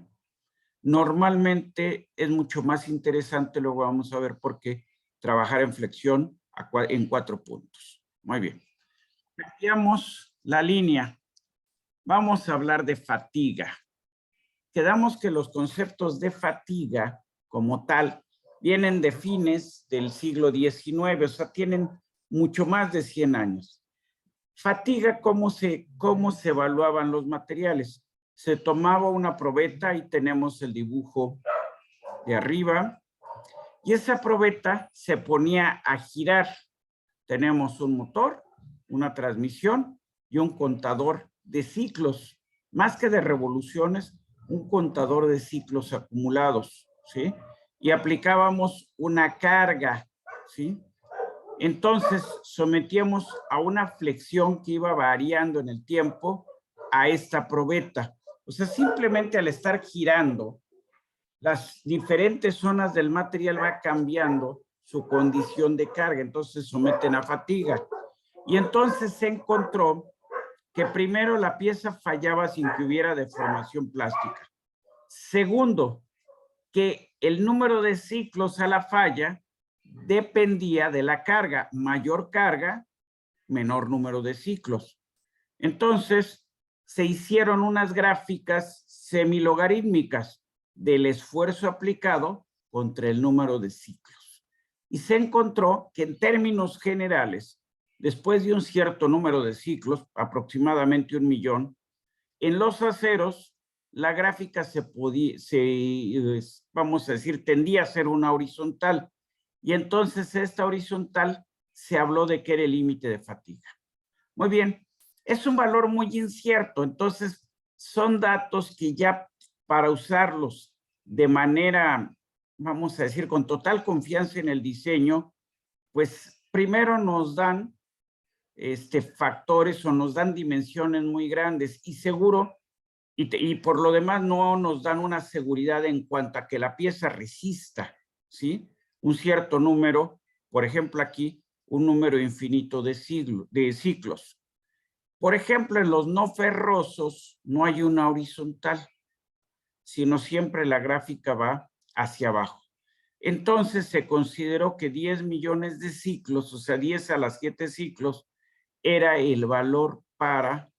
Normalmente es mucho más interesante, luego vamos a ver por qué, trabajar en flexión en 4 puntos. Muy bien. Cambiamos la línea. Vamos a hablar de fatiga. Quedamos que los conceptos de fatiga como tal vienen de fines del siglo XIX, o sea, tienen mucho más de 100 años. Fatiga, ¿cómo se evaluaban los materiales? Se tomaba una probeta y tenemos el dibujo de arriba, y esa probeta se ponía a girar. Tenemos un motor, una transmisión y un contador de ciclos, más que de revoluciones, un contador de ciclos acumulados, ¿sí? Y aplicábamos una carga, ¿sí? Entonces, sometíamos a una flexión que iba variando en el tiempo a esta probeta. O sea, simplemente al estar girando, las diferentes zonas del material va cambiando su condición de carga, entonces se someten a fatiga. Y entonces se encontró que primero la pieza fallaba sin que hubiera deformación plástica. Segundo, que el número de ciclos a la falla dependía de la carga. Mayor carga, menor número de ciclos. Entonces, se hicieron unas gráficas semilogarítmicas del esfuerzo aplicado contra el número de ciclos. Y se encontró que en términos generales, después de un cierto número de ciclos, aproximadamente 1.000.000, en los aceros, la gráfica vamos a decir, tendía a ser una horizontal. Y entonces esta horizontal se habló de que era el límite de fatiga. Muy bien, es un valor muy incierto, entonces son datos que ya para usarlos de manera, vamos a decir, con total confianza en el diseño, pues primero nos dan factores o nos dan dimensiones muy grandes y seguro, y por lo demás no nos dan una seguridad en cuanto a que la pieza resista, ¿sí? Un cierto número, por ejemplo aquí, un número infinito de ciclos. Por ejemplo, en los no ferrosos no hay una horizontal, sino siempre la gráfica va hacia abajo. Entonces se consideró que 10 millones de ciclos, o sea, 10 a las 7 ciclos, era el valor para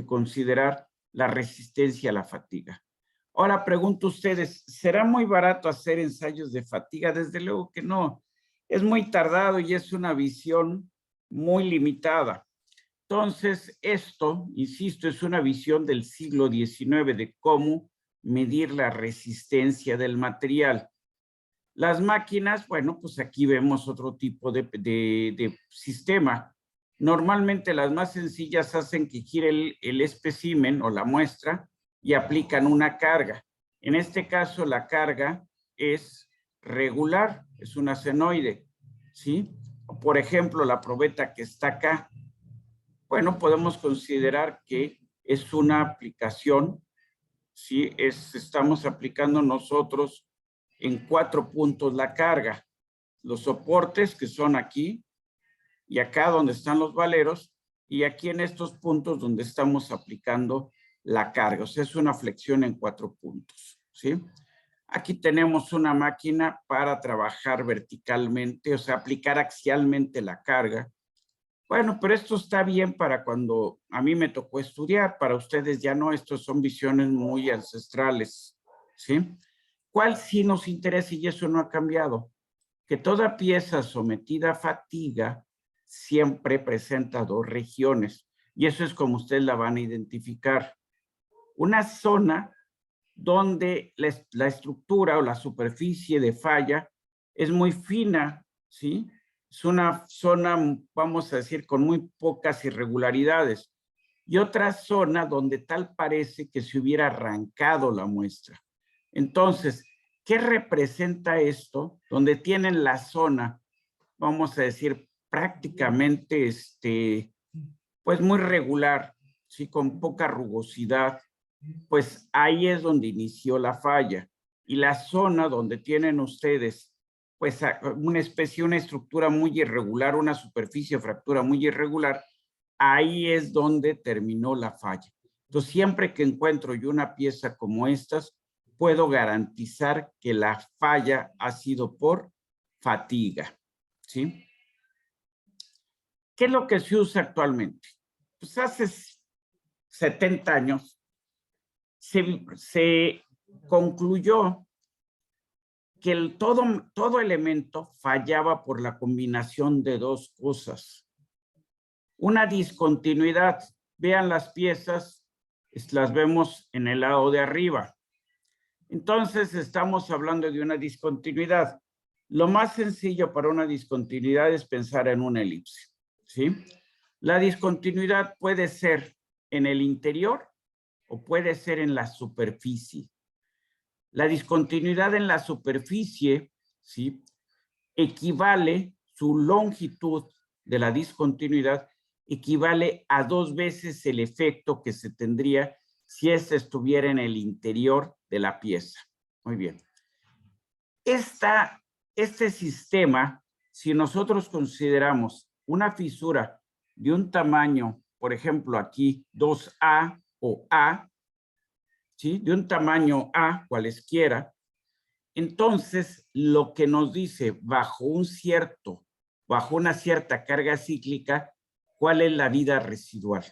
considerar la resistencia a la fatiga. Ahora pregunto a ustedes, ¿será muy barato hacer ensayos de fatiga? Desde luego que no. Es muy tardado y es una visión muy limitada. Entonces, esto, insisto, es una visión del siglo XIX de cómo medir la resistencia del material. Las máquinas, bueno, pues aquí vemos otro tipo de sistema. Normalmente las más sencillas hacen que gire el espécimen o la muestra y aplican una carga. En este caso, la carga es regular, es una senoide, ¿sí? Por ejemplo, la probeta que está acá, bueno, podemos considerar que es una aplicación, ¿sí? Estamos aplicando nosotros en 4 puntos la carga. Los soportes que son aquí y acá donde están los valeros y aquí en estos puntos donde estamos aplicando la carga. O sea, es una flexión en 4 puntos, ¿sí? Aquí tenemos una máquina para trabajar verticalmente, o sea, aplicar axialmente la carga. Bueno, pero esto está bien para cuando a mí me tocó estudiar, para ustedes ya no, estos son visiones muy ancestrales, ¿sí? ¿Cuál sí nos interesa y eso no ha cambiado? Que toda pieza sometida a fatiga siempre presenta 2 regiones y eso es como ustedes la van a identificar. Una zona donde la estructura o la superficie de falla es muy fina, ¿sí? Es una zona, vamos a decir, con muy pocas irregularidades. Y otra zona donde tal parece que se hubiera arrancado la muestra. Entonces, ¿qué representa esto? Donde tienen la zona, vamos a decir, prácticamente, pues muy regular, ¿sí? Con poca rugosidad, pues ahí es donde inició la falla. Y la zona donde tienen ustedes, pues una especie, una estructura muy irregular, una superficie de fractura muy irregular, ahí es donde terminó la falla. Entonces, siempre que encuentro yo una pieza como estas, puedo garantizar que la falla ha sido por fatiga, ¿sí? ¿Qué es lo que se usa actualmente? Pues hace 70 años se concluyó que todo elemento fallaba por la combinación de 2 cosas. Una discontinuidad. Vean las piezas, las vemos en el lado de arriba. Entonces, estamos hablando de una discontinuidad. Lo más sencillo para una discontinuidad es pensar en una elipse, ¿sí? La discontinuidad puede ser en el interior o puede ser en la superficie. La discontinuidad en la superficie, ¿sí? Equivale, su longitud de la discontinuidad equivale a 2 veces el efecto que se tendría si esta estuviera en el interior de la pieza. Muy bien. Este sistema, si nosotros consideramos una fisura de un tamaño, por ejemplo aquí 2A o A, ¿sí? De un tamaño A, cualesquiera, entonces lo que nos dice bajo una cierta carga cíclica, ¿cuál es la vida residual?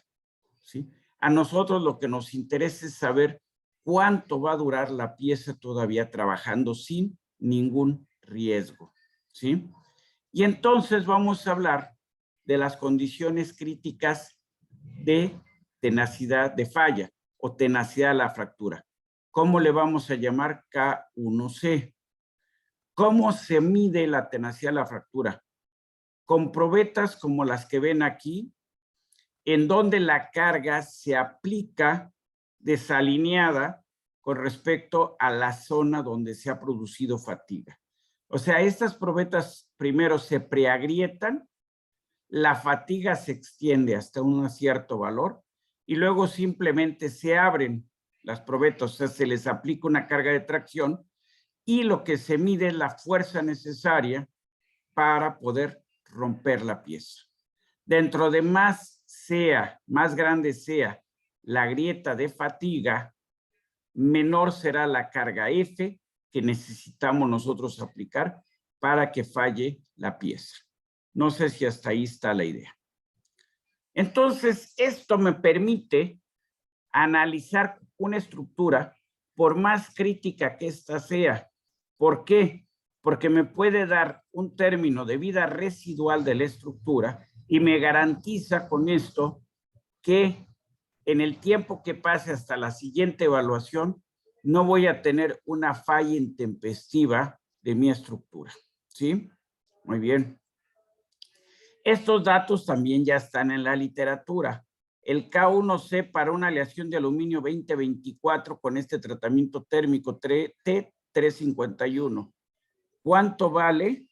¿Sí? A nosotros lo que nos interesa es saber cuánto va a durar la pieza todavía trabajando sin ningún riesgo, ¿sí? Y entonces vamos a hablar de las condiciones críticas de tenacidad de falla o tenacidad de la fractura. ¿Cómo le vamos a llamar? K1C. ¿Cómo se mide la tenacidad de la fractura? Con probetas como las que ven aquí, en donde la carga se aplica desalineada con respecto a la zona donde se ha producido fatiga. O sea, estas probetas primero se preagrietan, la fatiga se extiende hasta un cierto valor y luego simplemente se abren las probetas, o sea, se les aplica una carga de tracción y lo que se mide es la fuerza necesaria para poder romper la pieza. Dentro de más grande sea la grieta de fatiga, menor será la carga F que necesitamos nosotros aplicar para que falle la pieza. No sé si hasta ahí está la idea. Entonces, esto me permite analizar una estructura por más crítica que ésta sea. ¿Por qué? Porque me puede dar un término de vida residual de la estructura y me garantiza con esto que en el tiempo que pase hasta la siguiente evaluación no voy a tener una falla intempestiva de mi estructura. ¿Sí? Muy bien. Estos datos también ya están en la literatura. El K1C para una aleación de aluminio 2024 con este tratamiento térmico T351. ¿Cuánto vale?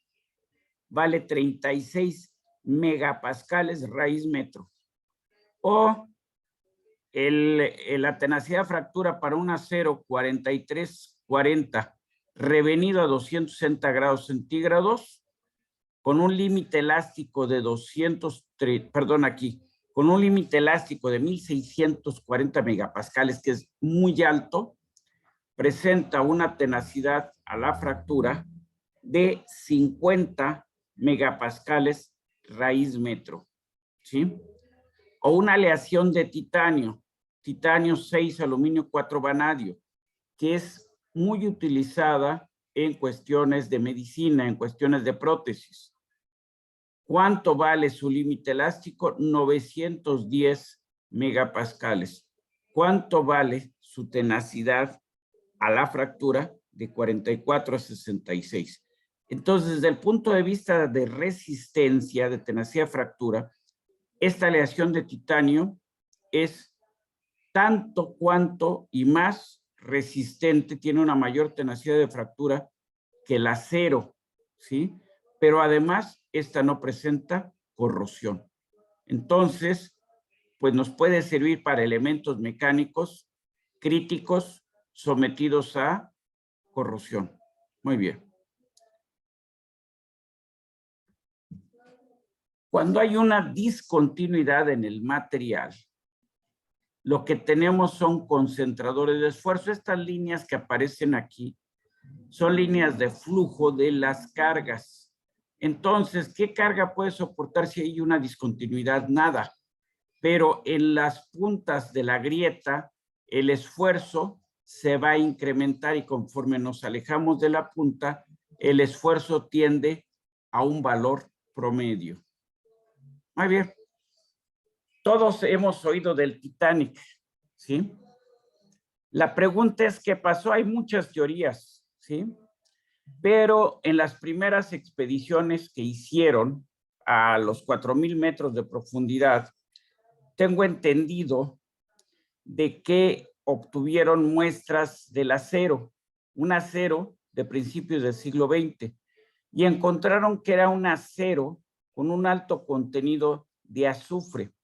Vale 36 megapascales raíz metro. O la tenacidad de fractura para un acero 4340 revenido a 260 grados centígrados con un límite elástico de con un límite elástico de 1640 megapascales, que es muy alto, presenta una tenacidad a la fractura de 50 megapascales raíz metro, ¿sí? O una aleación de titanio 6, aluminio 4 vanadio, que es muy utilizada en cuestiones de medicina, en cuestiones de prótesis. ¿Cuánto vale su límite elástico? 910 megapascales. ¿Cuánto vale su tenacidad a la fractura? De 44 a 66. Entonces, desde el punto de vista de resistencia, de tenacidad de fractura, esta aleación de titanio es tanto cuanto y más resistente, tiene una mayor tenacidad de fractura que el acero, ¿sí? Pero además, esta no presenta corrosión. Entonces, pues nos puede servir para elementos mecánicos críticos sometidos a corrosión. Muy bien. Cuando hay una discontinuidad en el material, lo que tenemos son concentradores de esfuerzo. Estas líneas que aparecen aquí son líneas de flujo de las cargas. Entonces, ¿qué carga puede soportar si hay una discontinuidad? Nada. Pero en las puntas de la grieta, el esfuerzo se va a incrementar y conforme nos alejamos de la punta, el esfuerzo tiende a un valor promedio. Muy bien. Todos hemos oído del Titanic, ¿sí? La pregunta es, ¿qué pasó? Hay muchas teorías, ¿sí? Pero en las primeras expediciones que hicieron a los 4,000 metros de profundidad, tengo entendido de que obtuvieron muestras del acero, un acero de principios del siglo XX, y encontraron que era un acero con un alto contenido de azufre.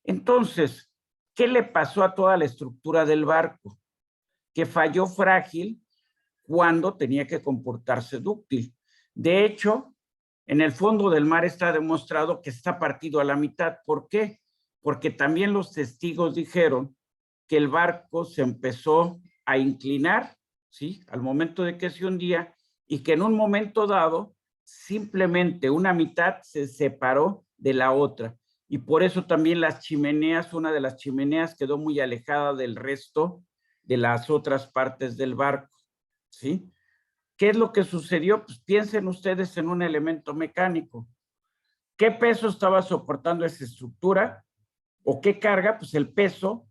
Entonces, ¿qué le pasó a toda la estructura del barco? Que falló frágil cuando tenía que comportarse dúctil. De hecho, en el fondo del mar está demostrado que está partido a la mitad. ¿Por qué? Porque también los testigos dijeron que el barco se empezó a inclinar, ¿sí? Al momento de que se hundía y que en un momento dado simplemente una mitad se separó de la otra. Y por eso también las chimeneas, una de las chimeneas quedó muy alejada del resto de las otras partes del barco, ¿sí? ¿Qué es lo que sucedió? Pues piensen ustedes en un elemento mecánico. ¿Qué peso estaba soportando esa estructura? ¿O qué carga? Pues el peso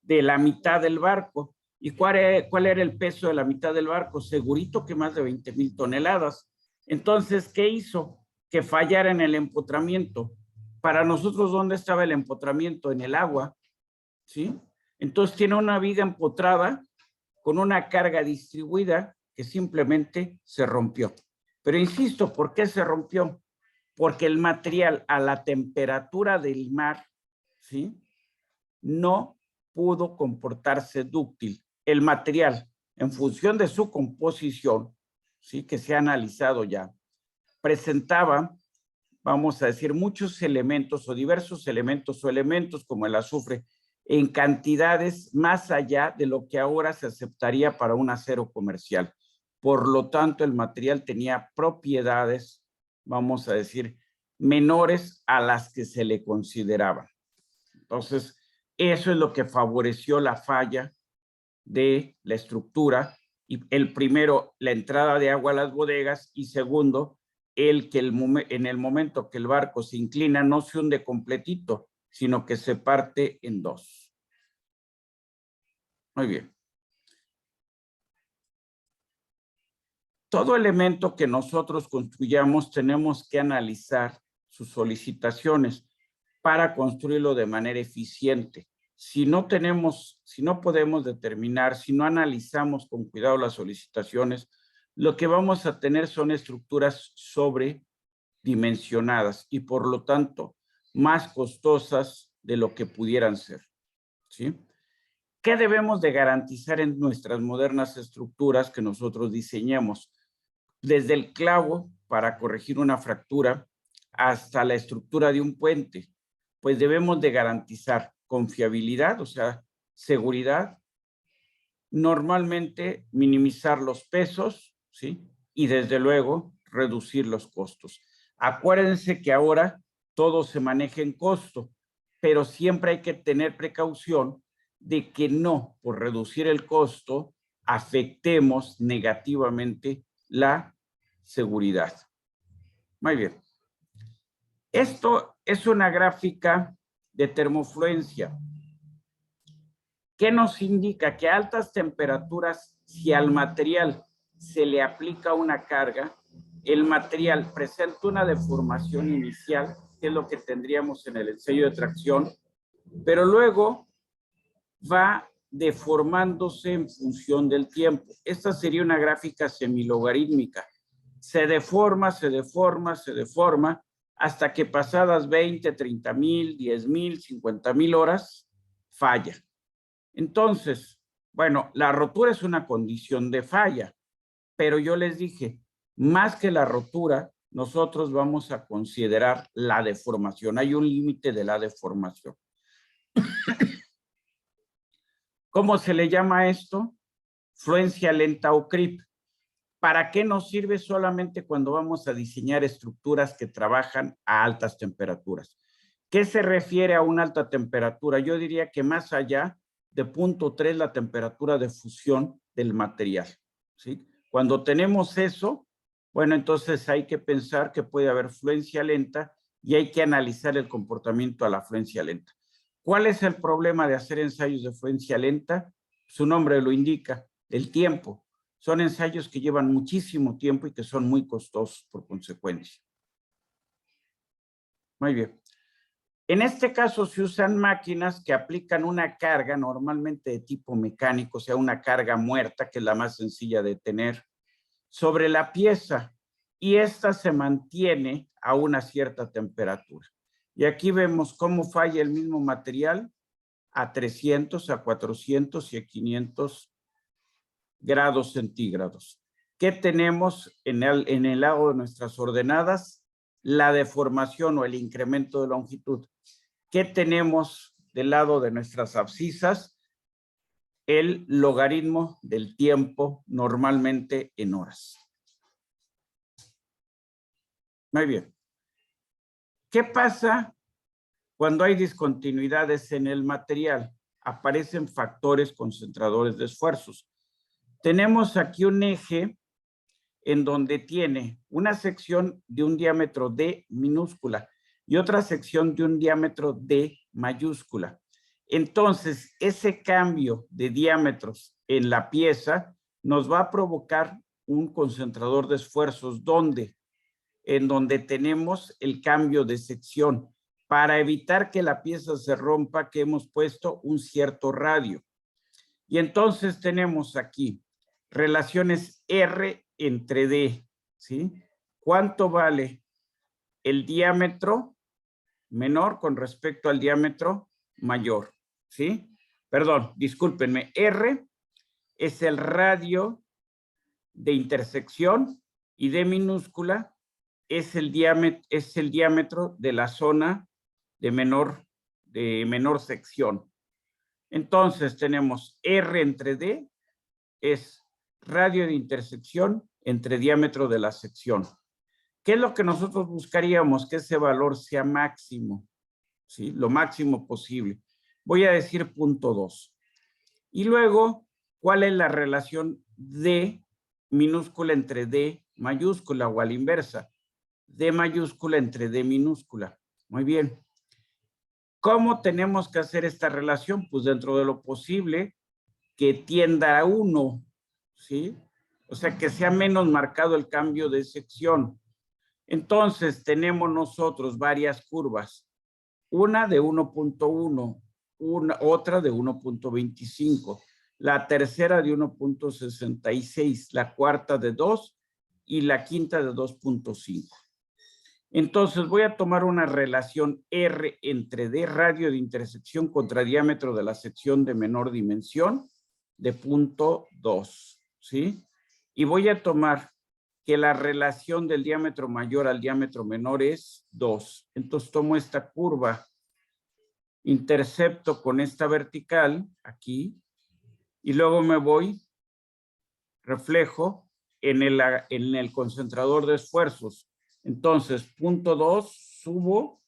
de la mitad del barco. ¿Y cuál era el peso de la mitad del barco? Segurito que más de 20,000 toneladas. Entonces, ¿qué hizo? Que fallara en el empotramiento. Para nosotros, ¿dónde estaba el empotramiento? En el agua, ¿sí? Entonces tiene una viga empotrada con una carga distribuida que simplemente se rompió. Pero insisto, ¿por qué se rompió? Porque el material a la temperatura del mar, ¿sí?, no pudo comportarse dúctil. El material, en función de su composición, ¿sí?, que se ha analizado ya, presentaba, vamos a decir, muchos elementos o diversos elementos o elementos como el azufre en cantidades más allá de lo que ahora se aceptaría para un acero comercial. Por lo tanto, el material tenía propiedades, vamos a decir, menores a las que se le consideraban. Entonces, eso es lo que favoreció la falla de la estructura. Y el primero, la entrada de agua a las bodegas, y segundo, en el momento que el barco se inclina, no se hunde completito, sino que se parte en dos. Muy bien. Todo elemento que nosotros construyamos tenemos que analizar sus solicitaciones para construirlo de manera eficiente. Si no podemos determinar, si no analizamos con cuidado las solicitaciones, lo que vamos a tener son estructuras sobredimensionadas y por lo tanto más costosas de lo que pudieran ser, ¿sí? ¿Qué debemos de garantizar en nuestras modernas estructuras que nosotros diseñamos? Desde el clavo para corregir una fractura hasta la estructura de un puente, pues debemos de garantizar confiabilidad, o sea, seguridad, normalmente minimizar los pesos, ¿sí? Y desde luego reducir los costos. Acuérdense que ahora todo se maneja en costo, pero siempre hay que tener precaución de que no, por reducir el costo, afectemos negativamente la seguridad. Muy bien. Esto es una gráfica de termofluencia. ¿Qué nos indica? Que a altas temperaturas, si al material se le aplica una carga, el material presenta una deformación inicial, que es lo que tendríamos en el ensayo de tracción, pero luego va deformándose en función del tiempo. Esta sería una gráfica semilogarítmica. Se deforma, se deforma, se deforma, hasta que pasadas 20, 30,000, 10,000, 50,000 horas, falla. Entonces, bueno, la rotura es una condición de falla, pero yo les dije, más que la rotura, nosotros vamos a considerar la deformación. Hay un límite de la deformación. ¿Cómo se le llama esto? Fluencia lenta o creep. ¿Para qué nos sirve? Solamente cuando vamos a diseñar estructuras que trabajan a altas temperaturas. ¿Qué se refiere a una alta temperatura? Yo diría que más allá de 0.3 la temperatura de fusión del material, ¿sí? Cuando tenemos eso, bueno, entonces hay que pensar que puede haber fluencia lenta y hay que analizar el comportamiento a la fluencia lenta. ¿Cuál es el problema de hacer ensayos de fluencia lenta? Su nombre lo indica, el tiempo. Son ensayos que llevan muchísimo tiempo y que son muy costosos por consecuencia. Muy bien. En este caso se usan máquinas que aplican una carga normalmente de tipo mecánico, o sea, una carga muerta, que es la más sencilla de tener, sobre la pieza, y esta se mantiene a una cierta temperatura. Y aquí vemos cómo falla el mismo material a 300, a 400 y a 500 grados centígrados. ¿Qué tenemos en el lado de nuestras ordenadas? La deformación o el incremento de longitud. ¿Qué tenemos del lado de nuestras abscisas? El logaritmo del tiempo, normalmente en horas. Muy bien. ¿Qué pasa cuando hay discontinuidades en el material? Aparecen factores concentradores de esfuerzos. Tenemos aquí un eje en donde tiene una sección de un diámetro D minúscula y otra sección de un diámetro D mayúscula. Entonces, ese cambio de diámetros en la pieza nos va a provocar un concentrador de esfuerzos. ¿Dónde? En donde tenemos el cambio de sección. Para evitar que la pieza se rompa, que hemos puesto un cierto radio. Y entonces tenemos aquí relaciones R entre D, ¿sí? ¿Cuánto vale el diámetro menor con respecto al diámetro mayor? ¿Sí? Perdón, discúlpenme. R es el radio de intersección y D minúscula es el diámetro de la zona de menor sección. Entonces tenemos R entre D es radio de intersección entre diámetro de la sección. ¿Qué es lo que nosotros buscaríamos? Que ese valor sea máximo, ¿sí? Lo máximo posible. Voy a decir 0.2. Y luego, ¿cuál es la relación D minúscula entre D mayúscula o a la inversa? D mayúscula entre D minúscula. Muy bien. ¿Cómo tenemos que hacer esta relación? Pues dentro de lo posible, que tienda a 1, ¿sí? O sea, que sea menos marcado el cambio de sección. Entonces, tenemos nosotros varias curvas. Una de 1.1, otra de 1.25, la tercera de 1.66, la cuarta de 2 y la quinta de 2.5. Entonces, voy a tomar una relación R entre D, radio de intersección contra diámetro de la sección de menor dimensión, de 0.2, ¿sí? Y voy a tomar que la relación del diámetro mayor al diámetro menor es 2. Entonces, tomo esta curva, intercepto con esta vertical, aquí, y luego me voy, reflejo en el concentrador de esfuerzos. Entonces, 0.2, subo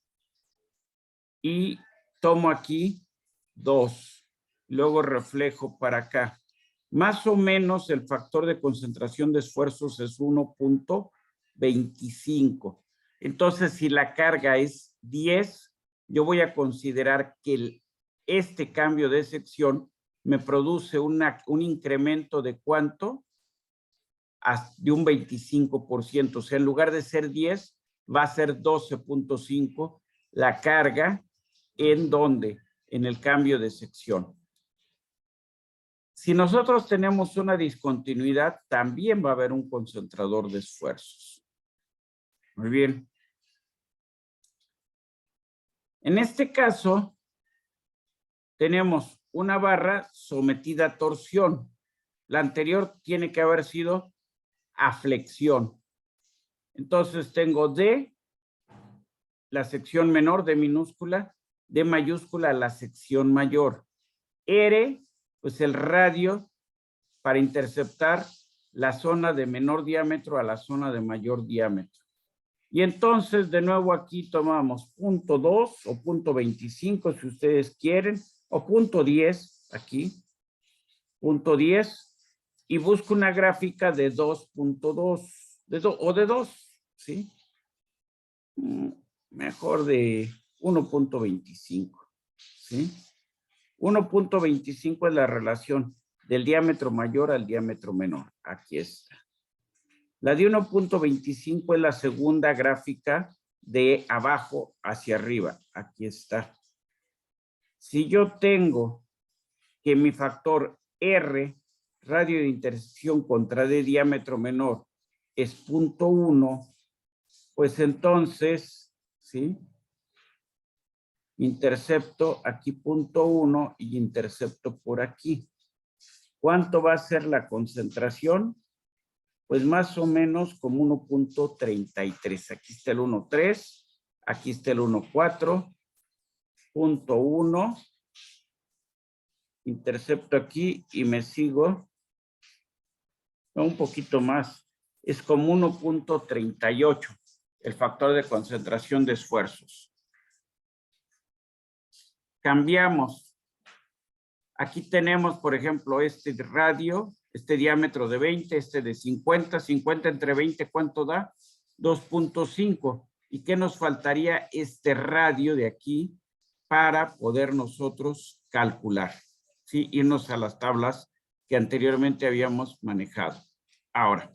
y tomo aquí 2. Luego reflejo para acá. Más o menos el factor de concentración de esfuerzos es 1.25. Entonces, si la carga es 10, yo voy a considerar que este cambio de sección me produce un incremento de ¿cuánto? De un 25%. O sea, en lugar de ser 10, va a ser 12.5 la carga. ¿En dónde? En el cambio de sección. Si nosotros tenemos una discontinuidad, también va a haber un concentrador de esfuerzos. Muy bien. En este caso, tenemos una barra sometida a torsión. La anterior tiene que haber sido a flexión. Entonces tengo D, la sección menor, D minúscula, D mayúscula, la sección mayor. R, pues el radio para interceptar la zona de menor diámetro a la zona de mayor diámetro. Y entonces, de nuevo aquí tomamos 0.2 o 0.25 si ustedes quieren, o 0.10 aquí, 0.10, y busco una gráfica de 2.2, o de 2, ¿sí? Mejor de 1.25, ¿sí? 1.25 es la relación del diámetro mayor al diámetro menor. Aquí está. La de 1.25 es la segunda gráfica de abajo hacia arriba. Aquí está. Si yo tengo que mi factor R, radio de intersección contra D, diámetro menor, es 0.1, pues entonces, ¿sí? Intercepto aquí 0.1 y intercepto por aquí. ¿Cuánto va a ser la concentración? Pues más o menos como 1.33. Aquí está el 1.3, aquí está el 1.4, 0.1, intercepto aquí y me sigo un poquito más. Es como 1.38 el factor de concentración de esfuerzos. Cambiamos. Aquí tenemos, por ejemplo, este radio Este diámetro de 20, este de 50, 50 entre 20, ¿cuánto da? 2.5. ¿Y qué nos faltaría? Este radio de aquí para poder nosotros calcular, ¿sí? Irnos a las tablas que anteriormente habíamos manejado. Ahora,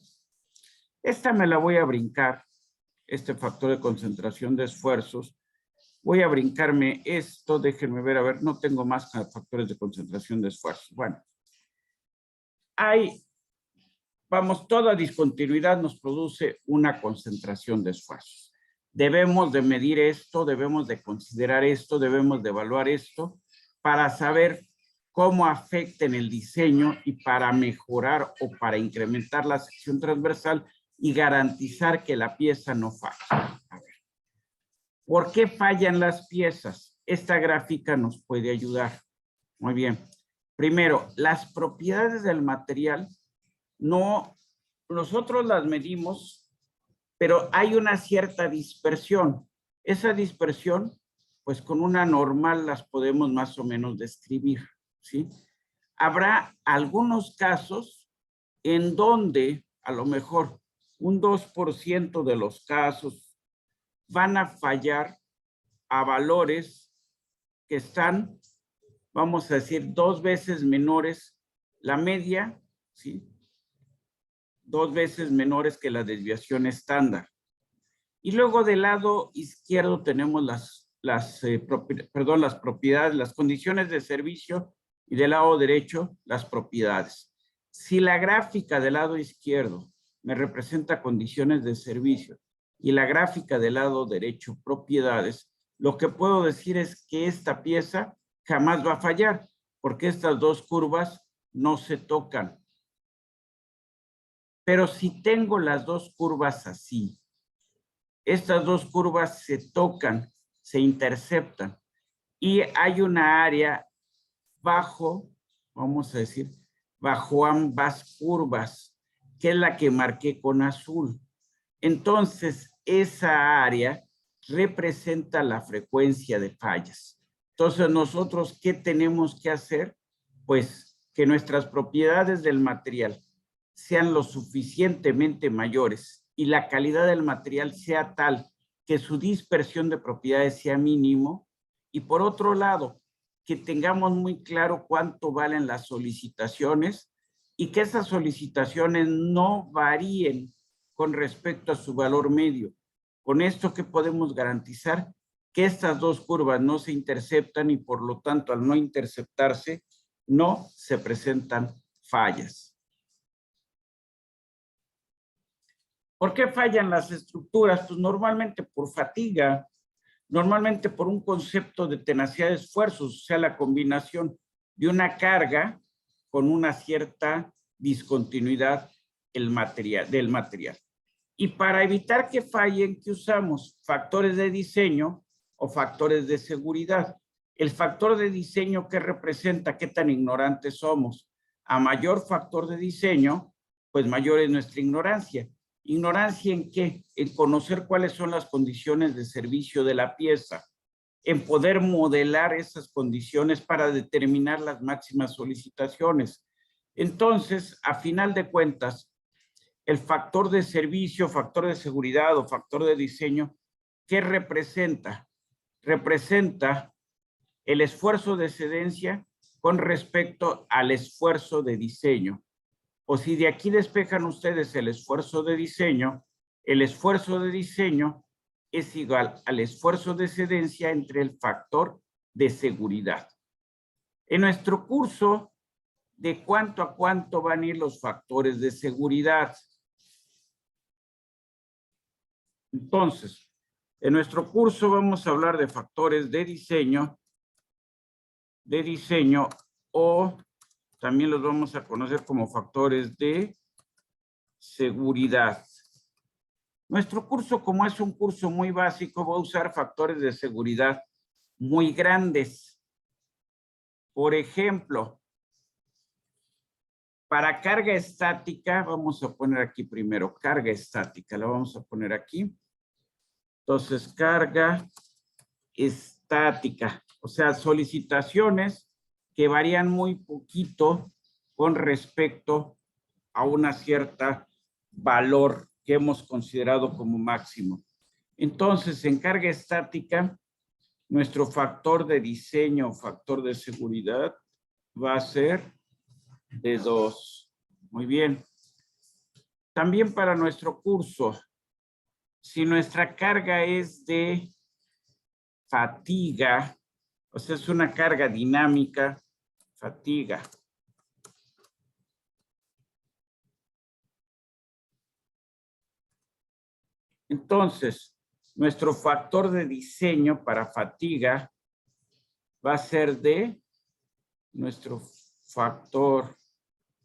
esta me la voy a brincar, este factor de concentración de esfuerzos. Voy a brincarme esto, déjenme ver, a ver, no tengo más factores de concentración de esfuerzo. Bueno, vamos, toda discontinuidad nos produce una concentración de esfuerzos. Debemos de medir esto, debemos de considerar esto, debemos de evaluar esto para saber cómo afecta en el diseño y para mejorar o para incrementar la sección transversal y garantizar que la pieza no falle. A ver. ¿Por qué fallan las piezas? Esta gráfica nos puede ayudar. Muy bien. Primero, las propiedades del material nosotros las medimos, pero hay una cierta dispersión. Esa dispersión, pues con una normal las podemos más o menos describir, ¿sí? Habrá algunos casos en donde a lo mejor un 2% de los casos van a fallar a valores que están, vamos a decir, 2 veces menores la media, ¿sí? 2 veces menores que la desviación estándar. Y luego del lado izquierdo tenemos las propiedades, las condiciones de servicio, y del lado derecho las propiedades. Si la gráfica del lado izquierdo me representa condiciones de servicio y la gráfica del lado derecho propiedades, lo que puedo decir es que esta pieza jamás va a fallar, porque estas dos curvas no se tocan. Pero si tengo las dos curvas así, estas dos curvas se tocan, se interceptan, y hay una área bajo, vamos a decir, bajo ambas curvas, que es la que marqué con azul. Entonces, esa área representa la frecuencia de fallas. Entonces, nosotros, ¿qué tenemos que hacer? Pues que nuestras propiedades del material sean lo suficientemente mayores y la calidad del material sea tal que su dispersión de propiedades sea mínimo. Y por otro lado, que tengamos muy claro cuánto valen las solicitaciones y que esas solicitaciones no varíen con respecto a su valor medio. Con esto, ¿qué podemos garantizar? Que estas dos curvas no se interceptan y por lo tanto, al no interceptarse, no se presentan fallas. ¿Por qué fallan las estructuras? Pues normalmente por fatiga, normalmente por un concepto de tenacidad de esfuerzos, o sea, la combinación de una carga con una cierta discontinuidad del material. Y para evitar que fallen, ¿qué usamos? Factores de diseño o factores de seguridad. El factor de diseño, ¿qué representa? ¿Qué tan ignorantes somos? A mayor factor de diseño, pues mayor es nuestra ignorancia. ¿Ignorancia en qué? En conocer cuáles son las condiciones de servicio de la pieza, en poder modelar esas condiciones para determinar las máximas solicitaciones. Entonces, a final de cuentas, el factor de servicio, factor de seguridad o factor de diseño, ¿qué representa? Representa el esfuerzo de excedencia con respecto al esfuerzo de diseño. O si de aquí despejan ustedes el esfuerzo de diseño es igual al esfuerzo de excedencia entre el factor de seguridad. En nuestro curso, ¿de cuánto a cuánto van a ir los factores de seguridad? Entonces, en nuestro curso vamos a hablar de factores de diseño o también los vamos a conocer como factores de seguridad. Nuestro curso, como es un curso muy básico, va a usar factores de seguridad muy grandes. Por ejemplo, para carga estática, vamos a poner aquí primero carga estática, la vamos a poner aquí. Entonces, carga estática, o sea, solicitaciones que varían muy poquito con respecto a una cierta valor que hemos considerado como máximo. Entonces, en carga estática, nuestro factor de diseño, factor de seguridad, va a ser de 2. Muy bien. También para nuestro curso, si nuestra carga es de fatiga, o sea, es una carga dinámica, fatiga. Entonces, nuestro factor de diseño para fatiga va a ser de, nuestro factor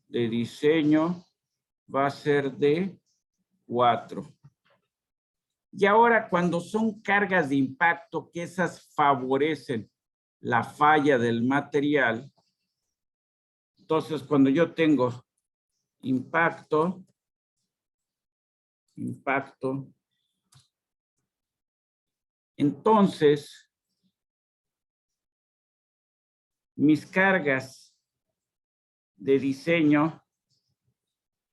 de diseño va a ser de 4. Y ahora, cuando son cargas de impacto, que esas favorecen la falla del material, entonces cuando yo tengo impacto, entonces mis cargas de diseño,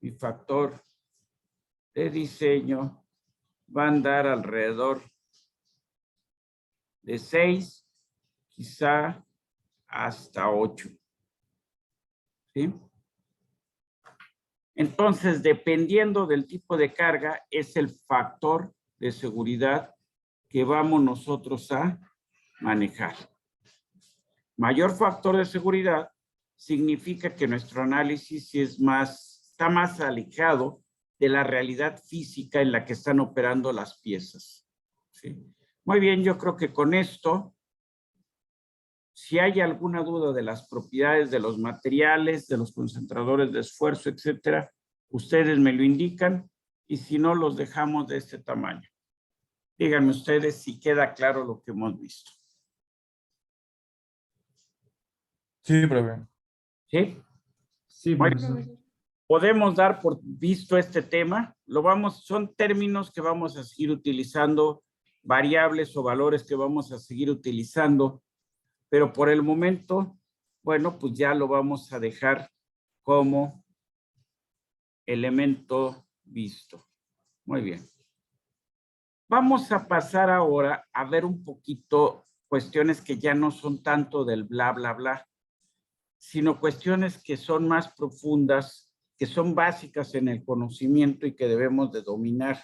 mi factor de diseño van a dar alrededor de 6, quizá hasta 8. ¿Sí? Entonces, dependiendo del tipo de carga, es el factor de seguridad que vamos nosotros a manejar. Mayor factor de seguridad significa que nuestro análisis está más alejado de la realidad física en la que están operando las piezas. ¿Sí? Muy bien, yo creo que con esto, si hay alguna duda de las propiedades de los materiales, de los concentradores de esfuerzo, etcétera, ustedes me lo indican y si no, los dejamos de este tamaño. Díganme ustedes si queda claro lo que hemos visto. Sí, profe. ¿Sí? Sí, Muy profesor. bien. Podemos dar por visto este tema. Son términos que vamos a seguir utilizando, variables o valores que vamos a seguir utilizando, pero por el momento, bueno, pues ya lo vamos a dejar como elemento visto. Muy bien. Vamos a pasar ahora a ver un poquito cuestiones que ya no son tanto del bla, bla, bla, sino cuestiones que son más profundas, que son básicas en el conocimiento y que debemos de dominar.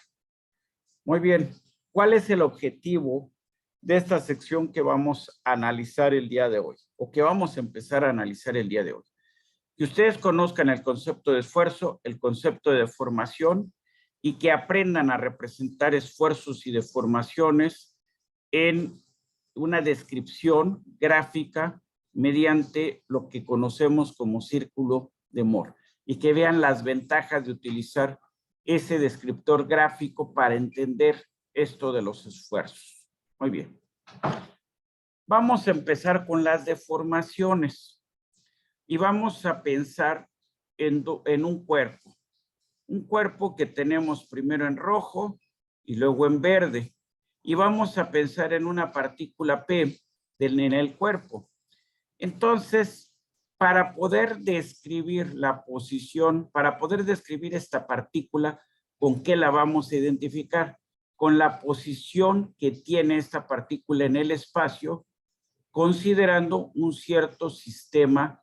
Muy bien. ¿Cuál es el objetivo de esta sección que vamos a analizar el día de hoy? O que vamos a empezar a analizar el día de hoy. Que ustedes conozcan el concepto de esfuerzo, el concepto de deformación y que aprendan a representar esfuerzos y deformaciones en una descripción gráfica mediante lo que conocemos como círculo de Moore y que vean las ventajas de utilizar ese descriptor gráfico para entender esto de los esfuerzos. Muy bien. Vamos a empezar con las deformaciones y vamos a pensar en un cuerpo. Un cuerpo que tenemos primero en rojo y luego en verde. Y vamos a pensar en una partícula P en el cuerpo. Entonces, para poder describir la posición, para poder describir esta partícula, ¿con qué la vamos a identificar? Con la posición que tiene esta partícula en el espacio, considerando un cierto sistema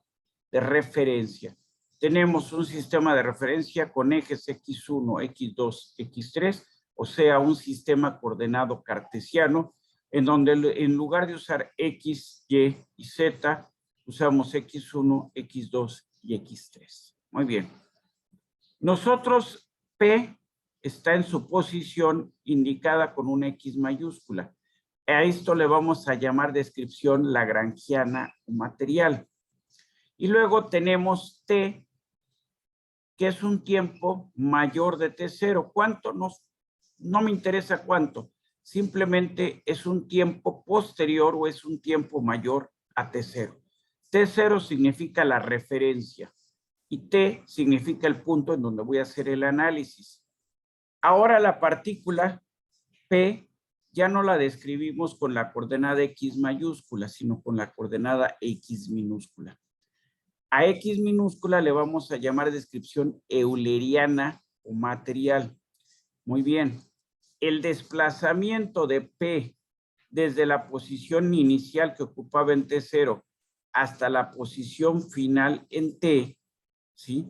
de referencia. Tenemos un sistema de referencia con ejes X1, X2, X3, o sea, un sistema coordenado cartesiano, en donde en lugar de usar X, Y y Z, usamos X1, X2 y X3. Muy bien. Nosotros, P está en su posición indicada con una X mayúscula. A esto le vamos a llamar descripción lagrangiana material. Y luego tenemos T, que es un tiempo mayor de T0. ¿Cuánto? No me interesa cuánto. Simplemente es un tiempo posterior o es un tiempo mayor a T0. T0 significa la referencia y T significa el punto en donde voy a hacer el análisis. Ahora la partícula P ya no la describimos con la coordenada X mayúscula, sino con la coordenada X minúscula. A X minúscula le vamos a llamar descripción euleriana o material. Muy bien. El desplazamiento de P desde la posición inicial que ocupaba en T0 hasta la posición final en T, ¿sí?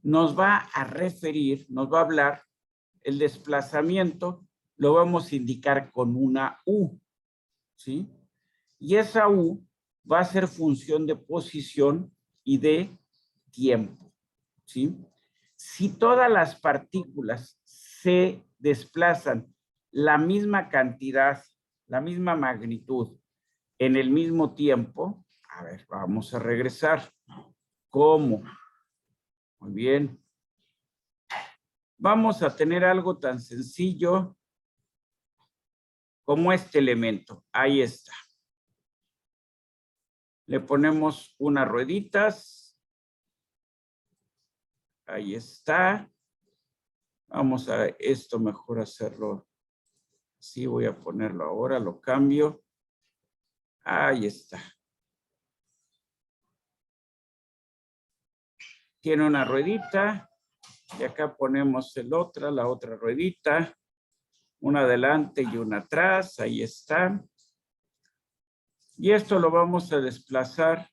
Nos va a referir, nos va a hablar, el desplazamiento lo vamos a indicar con una U, ¿sí? Y esa U va a ser función de posición y de tiempo, ¿sí? Si todas las partículas se desplazan la misma cantidad, la misma magnitud, en el mismo tiempo, a ver, vamos a regresar. ¿Cómo? Muy bien. Vamos a tener algo tan sencillo como este elemento. Ahí está. Le ponemos unas rueditas. Ahí está. Vamos a esto mejor hacerlo. Sí, voy a ponerlo ahora, lo cambio. Ahí está. Tiene una ruedita. Y acá ponemos la otra ruedita. Una adelante y una atrás. Ahí está. Y esto lo vamos a desplazar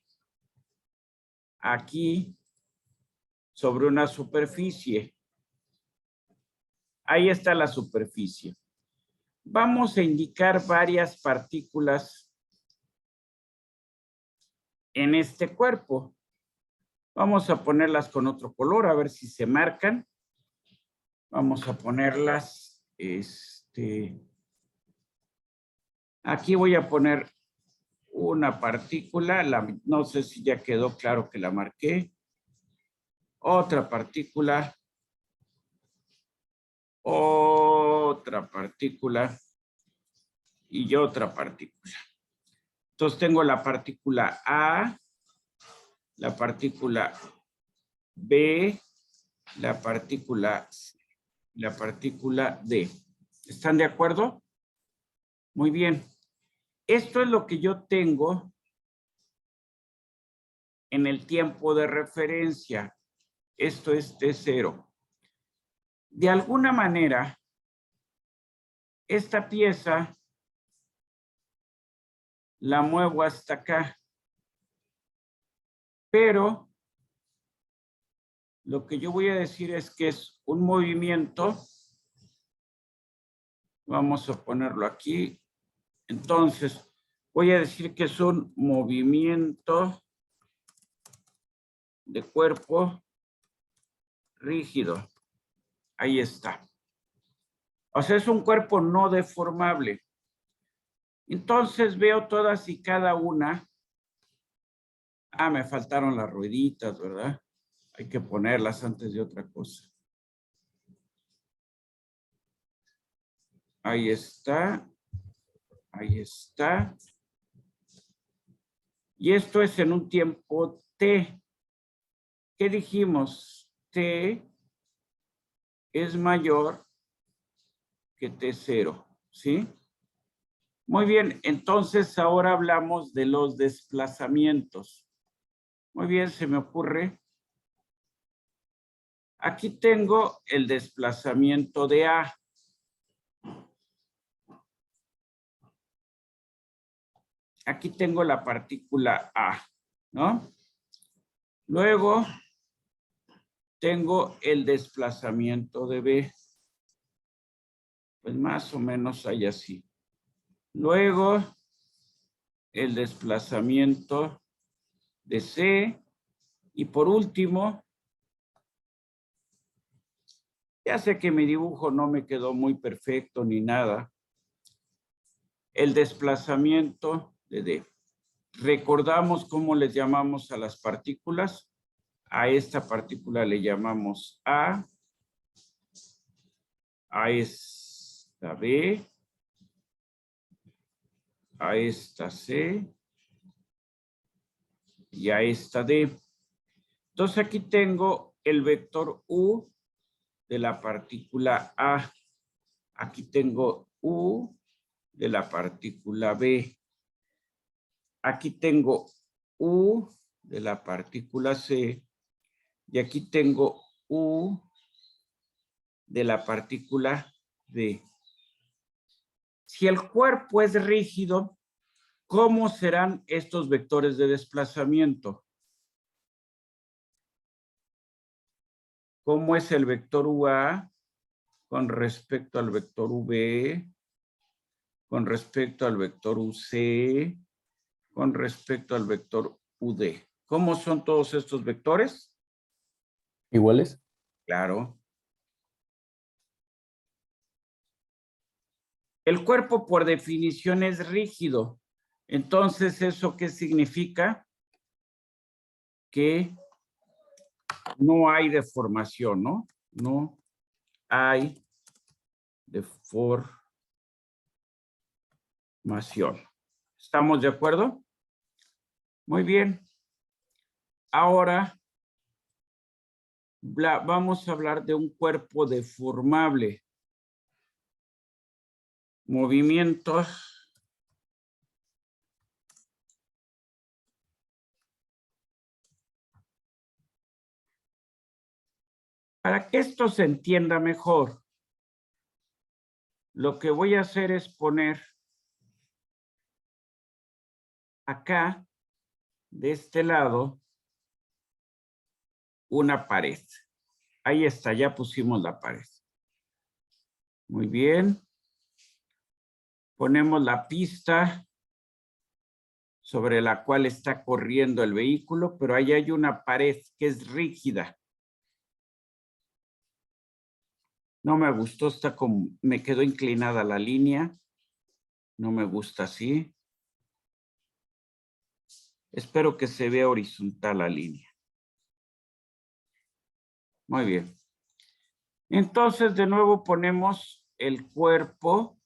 aquí sobre una superficie. Ahí está la superficie. Vamos a indicar varias partículas en este cuerpo. Vamos a ponerlas con otro color, a ver si se marcan. Vamos a ponerlas, aquí voy a poner una partícula, no sé si ya quedó claro que la marqué. Otra partícula. Otra partícula. Y otra partícula. Entonces tengo la partícula A, la partícula B, la partícula C, la partícula D. ¿Están de acuerdo? Muy bien. Esto es lo que yo tengo en el tiempo de referencia. Esto es T0. De alguna manera, esta pieza la muevo hasta acá. Pero lo que yo voy a decir es que es un movimiento. Vamos a ponerlo aquí. Entonces, voy a decir que es un movimiento de cuerpo rígido. Ahí está. O sea, es un cuerpo no deformable. Entonces veo todas y cada una. Ah, me faltaron las rueditas, ¿verdad? Hay que ponerlas antes de otra cosa. Ahí está. Ahí está. Y esto es en un tiempo T. ¿Qué dijimos? T es mayor que T0, ¿sí? Muy bien, entonces ahora hablamos de los desplazamientos. Muy bien, se me ocurre. Aquí tengo el desplazamiento de A. Aquí tengo la partícula A, ¿no? Luego tengo el desplazamiento de B. Pues más o menos hay así. Luego el desplazamiento de C. Y por último, ya sé que mi dibujo no me quedó muy perfecto ni nada. El desplazamiento de D. ¿Recordamos cómo les llamamos a las partículas? A esta partícula le llamamos A esta B, a esta C y a esta D. Entonces aquí tengo el vector U de la partícula A. Aquí tengo U de la partícula B. Aquí tengo U de la partícula C. Y aquí tengo U de la partícula D. Si el cuerpo es rígido, ¿cómo serán estos vectores de desplazamiento? ¿Cómo es el vector UA con respecto al vector V, con respecto al vector UC, con respecto al vector UD? ¿Cómo son todos estos vectores? ¿Iguales? Claro. El cuerpo por definición es rígido. Entonces, ¿eso qué significa? Que no hay deformación, ¿no? No hay deformación. ¿Estamos de acuerdo? Muy bien. Ahora vamos a hablar de un cuerpo deformable. Movimientos para que esto se entienda mejor. Lo que voy a hacer es poner acá, de este lado, una pared. Ahí está, ya pusimos la pared. Muy bien. Ponemos la pista sobre la cual está corriendo el vehículo, pero ahí hay una pared que es rígida. No me gustó, está como, me quedó inclinada la línea. No me gusta así. Espero que se vea horizontal la línea. Muy bien. Entonces, de nuevo ponemos el cuerpo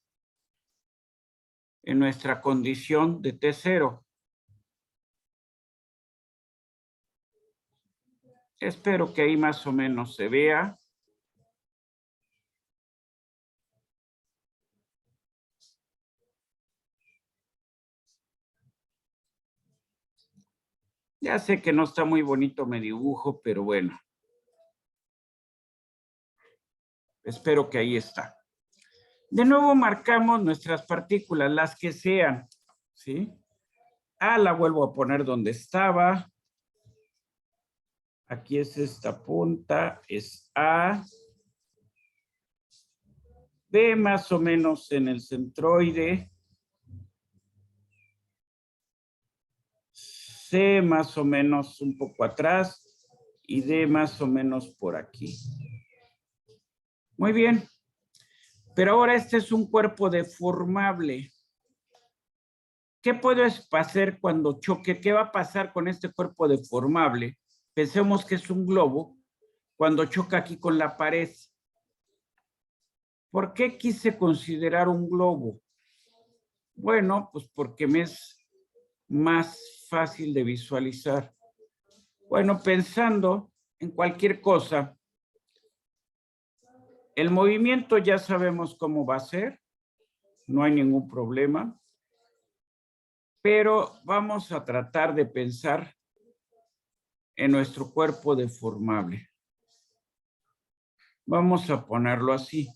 en nuestra condición de T0. Espero que ahí más o menos se vea. Ya sé que no está muy bonito mi dibujo, pero bueno. Espero que ahí está. De nuevo marcamos nuestras partículas, las que sean, ¿sí? A la vuelvo a poner donde estaba. Aquí es esta punta, es A. B más o menos en el centroide. C más o menos un poco atrás. Y D más o menos por aquí. Muy bien. Pero ahora este es un cuerpo deformable. ¿Qué puedo hacer cuando choque? ¿Qué va a pasar con este cuerpo deformable? Pensemos que es un globo cuando choca aquí con la pared. ¿Por qué quise considerar un globo? Bueno, pues porque me es más fácil de visualizar. Bueno, pensando en cualquier cosa, el movimiento ya sabemos cómo va a ser, no hay ningún problema, pero vamos a tratar de pensar en nuestro cuerpo deformable. Vamos a ponerlo así.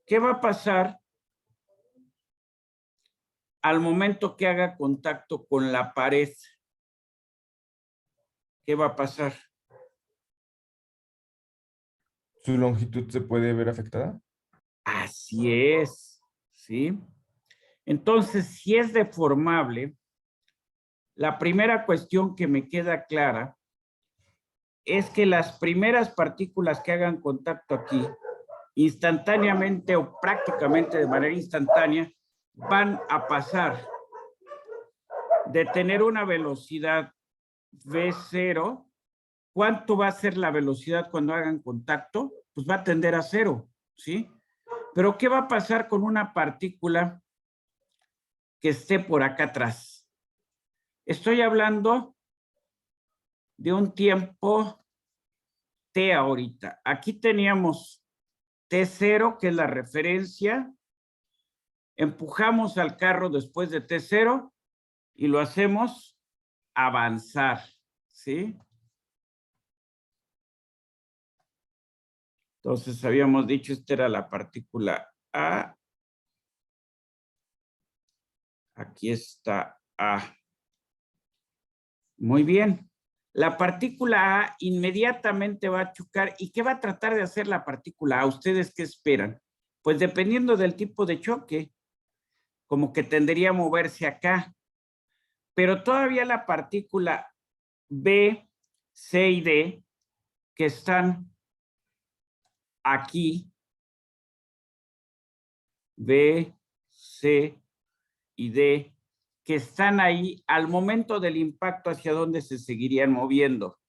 ¿Qué va a pasar al momento que haga contacto con la pared? ¿Qué va a pasar? ¿Su longitud se puede ver afectada? Así es, ¿sí? Entonces, si es deformable, la primera cuestión que me queda clara es que las primeras partículas que hagan contacto aquí, instantáneamente o prácticamente de manera instantánea, van a pasar de tener una velocidad V0. ¿Cuánto va a ser la velocidad cuando hagan contacto? Pues va a tender a 0, ¿sí? Pero ¿qué va a pasar con una partícula que esté por acá atrás? Estoy hablando de un tiempo T ahorita. Aquí teníamos T0, que es la referencia, Empujamos al carro después de T0 y lo hacemos avanzar, ¿sí? Entonces habíamos dicho, esta era la partícula A. Aquí está A. Muy bien. La partícula A inmediatamente va a chocar. ¿Y qué va a tratar de hacer la partícula A? ¿Ustedes qué esperan? Pues dependiendo del tipo de choque, como que tendería a moverse acá. Pero todavía la partícula B, C y D, que están aquí, B, C y D, que están ahí, al momento del impacto, ¿hacia dónde se seguirían moviendo?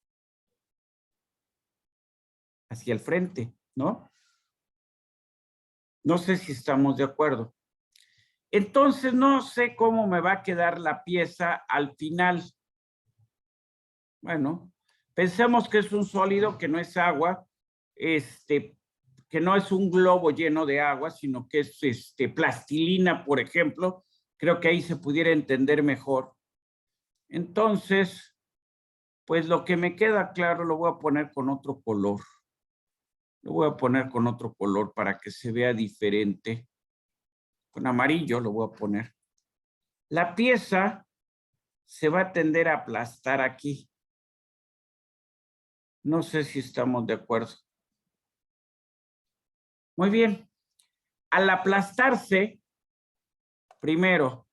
Hacia el frente, ¿no? No sé si estamos de acuerdo. Entonces, no sé cómo me va a quedar la pieza al final. Bueno, pensemos que es un sólido, que no es agua, que no es un globo lleno de agua, sino que es plastilina, por ejemplo. Creo que ahí se pudiera entender mejor. Entonces, pues lo que me queda claro lo voy a poner con otro color. Lo voy a poner con otro color para que se vea diferente. Con amarillo lo voy a poner. La pieza se va a tender a aplastar aquí. No sé si estamos de acuerdo. Muy bien. Al aplastarse, primero,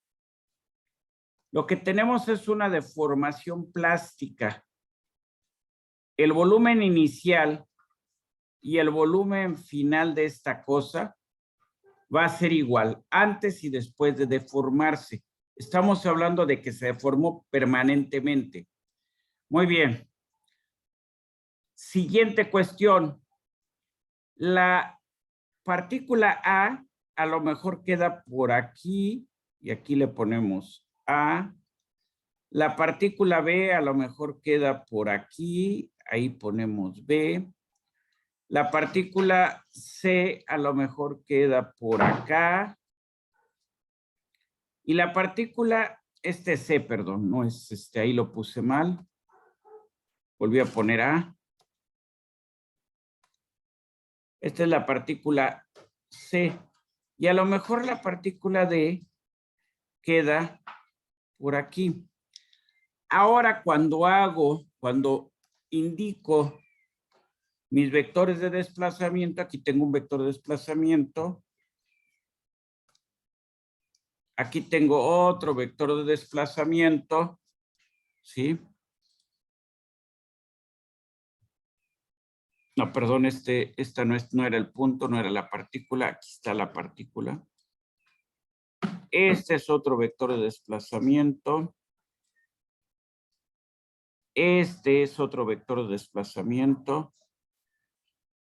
lo que tenemos es una deformación plástica. El volumen inicial y el volumen final de esta cosa va a ser igual antes y después de deformarse. Estamos hablando de que se deformó permanentemente. Muy bien. Siguiente cuestión. La partícula a lo mejor queda por aquí y aquí le ponemos A. La partícula B a lo mejor queda por aquí, ahí ponemos B. La partícula C a lo mejor queda por acá. Y la partícula, C, perdón, no es ahí lo puse mal. Volví a poner A. Esta es la partícula C. Y a lo mejor la partícula D queda por aquí. Ahora, cuando indico mis vectores de desplazamiento, aquí tengo un vector de desplazamiento. Aquí tengo otro vector de desplazamiento, ¿sí? No, perdón, esta no era el punto, no era la partícula. Aquí está la partícula. Este es otro vector de desplazamiento. Este es otro vector de desplazamiento.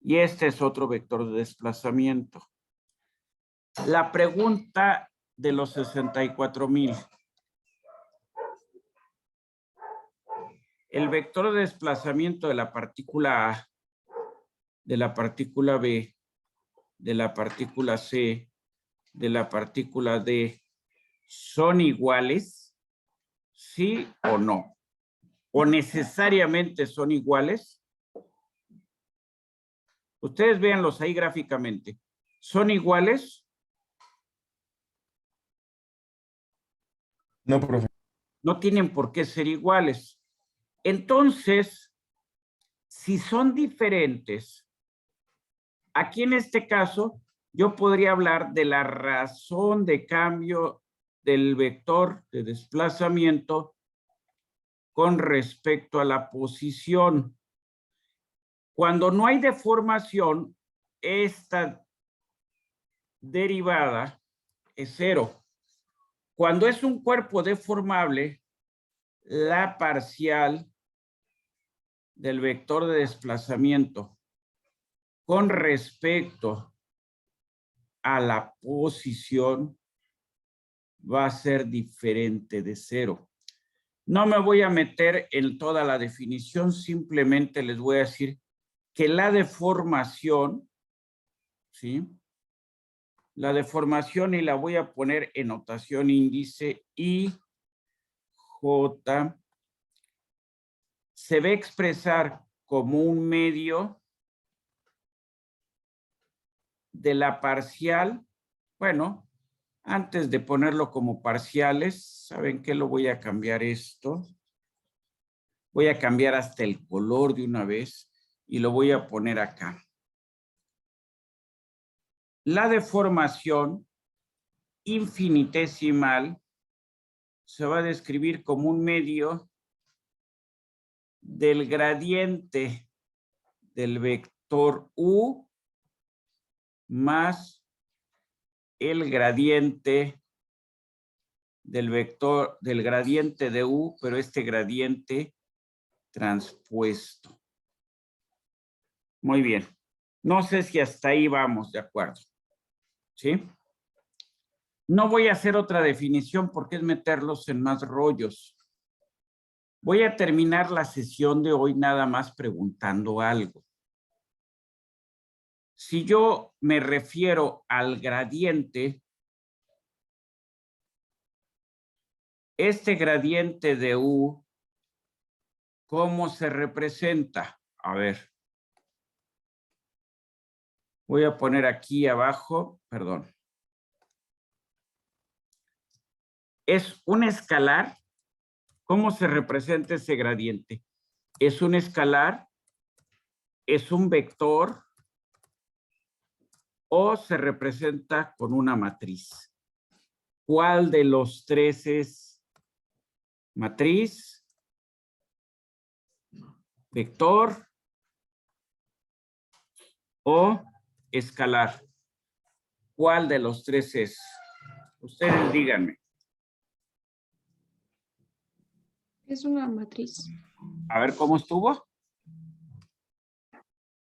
Y este es otro vector de desplazamiento. La pregunta de los 64,000. El vector de desplazamiento de la partícula A, de la partícula B, de la partícula C, de la partícula D, ¿son iguales? ¿Sí o no? ¿O necesariamente son iguales? Ustedes véanlos ahí gráficamente. ¿Son iguales? No, profe. No tienen por qué ser iguales. Entonces, si son diferentes, aquí en este caso, yo podría hablar de la razón de cambio del vector de desplazamiento con respecto a la posición. Cuando no hay deformación, esta derivada es 0. Cuando es un cuerpo deformable, la parcial del vector de desplazamiento con respecto a la posición va a ser diferente de 0. No me voy a meter en toda la definición, simplemente les voy a decir que la deformación, ¿sí?, la deformación y la voy a poner en notación índice IJ se va a expresar como un medio de la parcial. Bueno, antes de ponerlo como parciales, ¿saben qué? Lo voy a cambiar esto. Voy a cambiar hasta el color de una vez y lo voy a poner acá. La deformación infinitesimal se va a describir como un medio del gradiente del vector U más el gradiente del vector, del gradiente de U, pero este gradiente transpuesto. Muy bien. No sé si hasta ahí vamos, de acuerdo. ¿Sí? No voy a hacer otra definición porque es meterlos en más rollos. Voy a terminar la sesión de hoy nada más preguntando algo. Si yo me refiero al gradiente, este gradiente de U, ¿cómo se representa? A ver. Voy a poner aquí abajo, perdón. Es un escalar. ¿Cómo se representa ese gradiente? ¿Es un escalar? ¿Es un vector? ¿O se representa con una matriz? ¿Cuál de los tres es matriz, vector o escalar? ¿Cuál de los tres es? Ustedes díganme. Es una matriz. A ver cómo estuvo.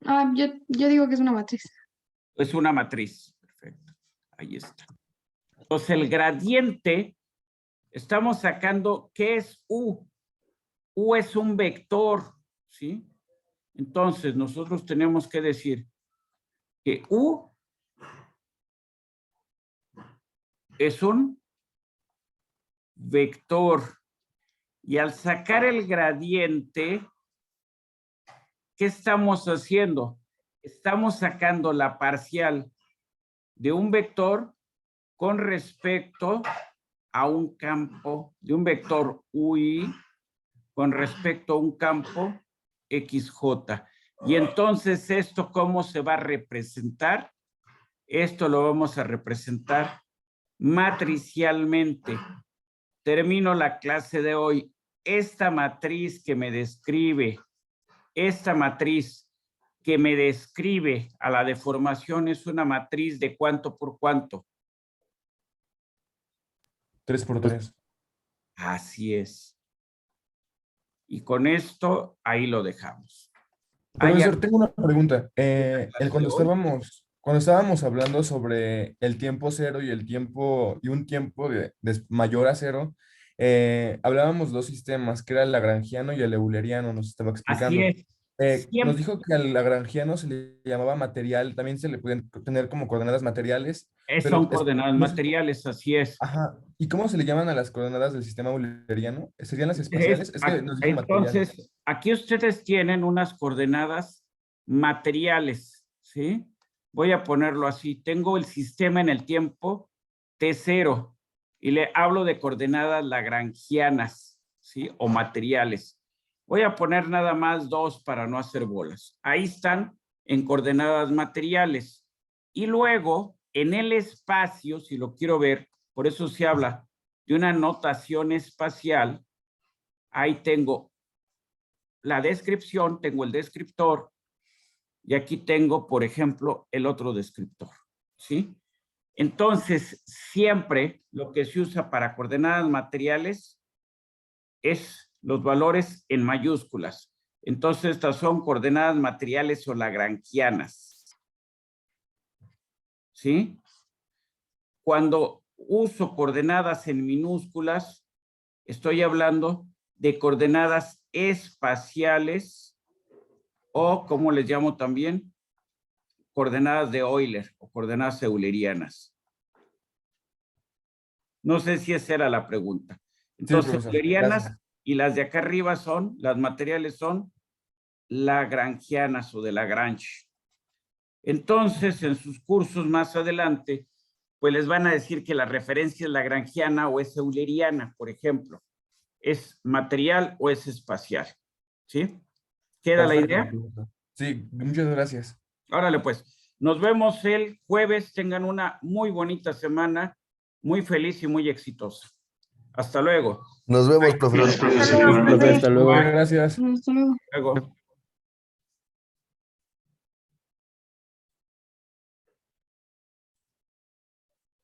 Yo digo que es una matriz. Es una matriz. Perfecto. Ahí está. Entonces el gradiente, estamos sacando, ¿qué es U? U es un vector, ¿sí? Entonces nosotros tenemos que decir que U es un vector. Y al sacar el gradiente, ¿qué estamos haciendo? Estamos sacando la parcial de un vector con respecto a un campo, de un vector UI con respecto a un campo XJ. Y entonces, ¿esto cómo se va a representar? Esto lo vamos a representar matricialmente. Termino la clase de hoy. Esta matriz que me describe, a la deformación es una matriz de ¿cuánto por cuánto? 3 por 3. Así es. Y con esto, ahí lo dejamos. Profesor, tengo una pregunta. clase de hoy? Cuando estábamos hablando sobre el tiempo cero y un tiempo mayor a cero, hablábamos dos sistemas, que era el lagrangiano y el euleriano, nos estaba Así explicando. es. Nos Siempre dijo que al lagrangiano se le llamaba material, también se le pueden tener como coordenadas materiales, son pero coordenadas materiales, así es. ajá. ¿Y cómo se le llaman a las coordenadas del sistema euleriano? ¿Serían las espaciales? Es que nos dijo material. Entonces, aquí ustedes tienen unas coordenadas materiales, ¿sí? Voy a ponerlo así. Tengo el sistema en el tiempo T0 y le hablo de coordenadas lagrangianas, ¿sí? O materiales. Voy a poner nada más 2 para no hacer bolas. Ahí están en coordenadas materiales. Y luego, en el espacio, si lo quiero ver, por eso se habla de una notación espacial. Ahí tengo la descripción, tengo el descriptor y aquí tengo, por ejemplo, el otro descriptor, ¿sí? Entonces, siempre lo que se usa para coordenadas materiales es los valores en mayúsculas. Entonces, estas son coordenadas materiales o lagrangianas, ¿sí? Cuando uso coordenadas en minúsculas, estoy hablando de coordenadas espaciales o, como les llamo también, coordenadas de Euler o coordenadas eulerianas. No sé si esa era la pregunta. Entonces, profesor, eulerianas gracias. y las de acá arriba son, las materiales son lagrangianas o de Lagrange. Entonces, en sus cursos más adelante, pues les van a decir que la referencia es lagrangiana o es euleriana, por ejemplo. ¿Es material o es espacial? ¿Sí? ¿Queda la Perfecto, idea? profesor. Sí, muchas gracias. Órale, pues, nos vemos el jueves. Tengan una muy bonita semana, muy feliz y muy exitosa. Hasta luego. Nos vemos, profesor. Hasta luego, Profe, profe. hasta luego. Muchas gracias. Hasta luego. Luego.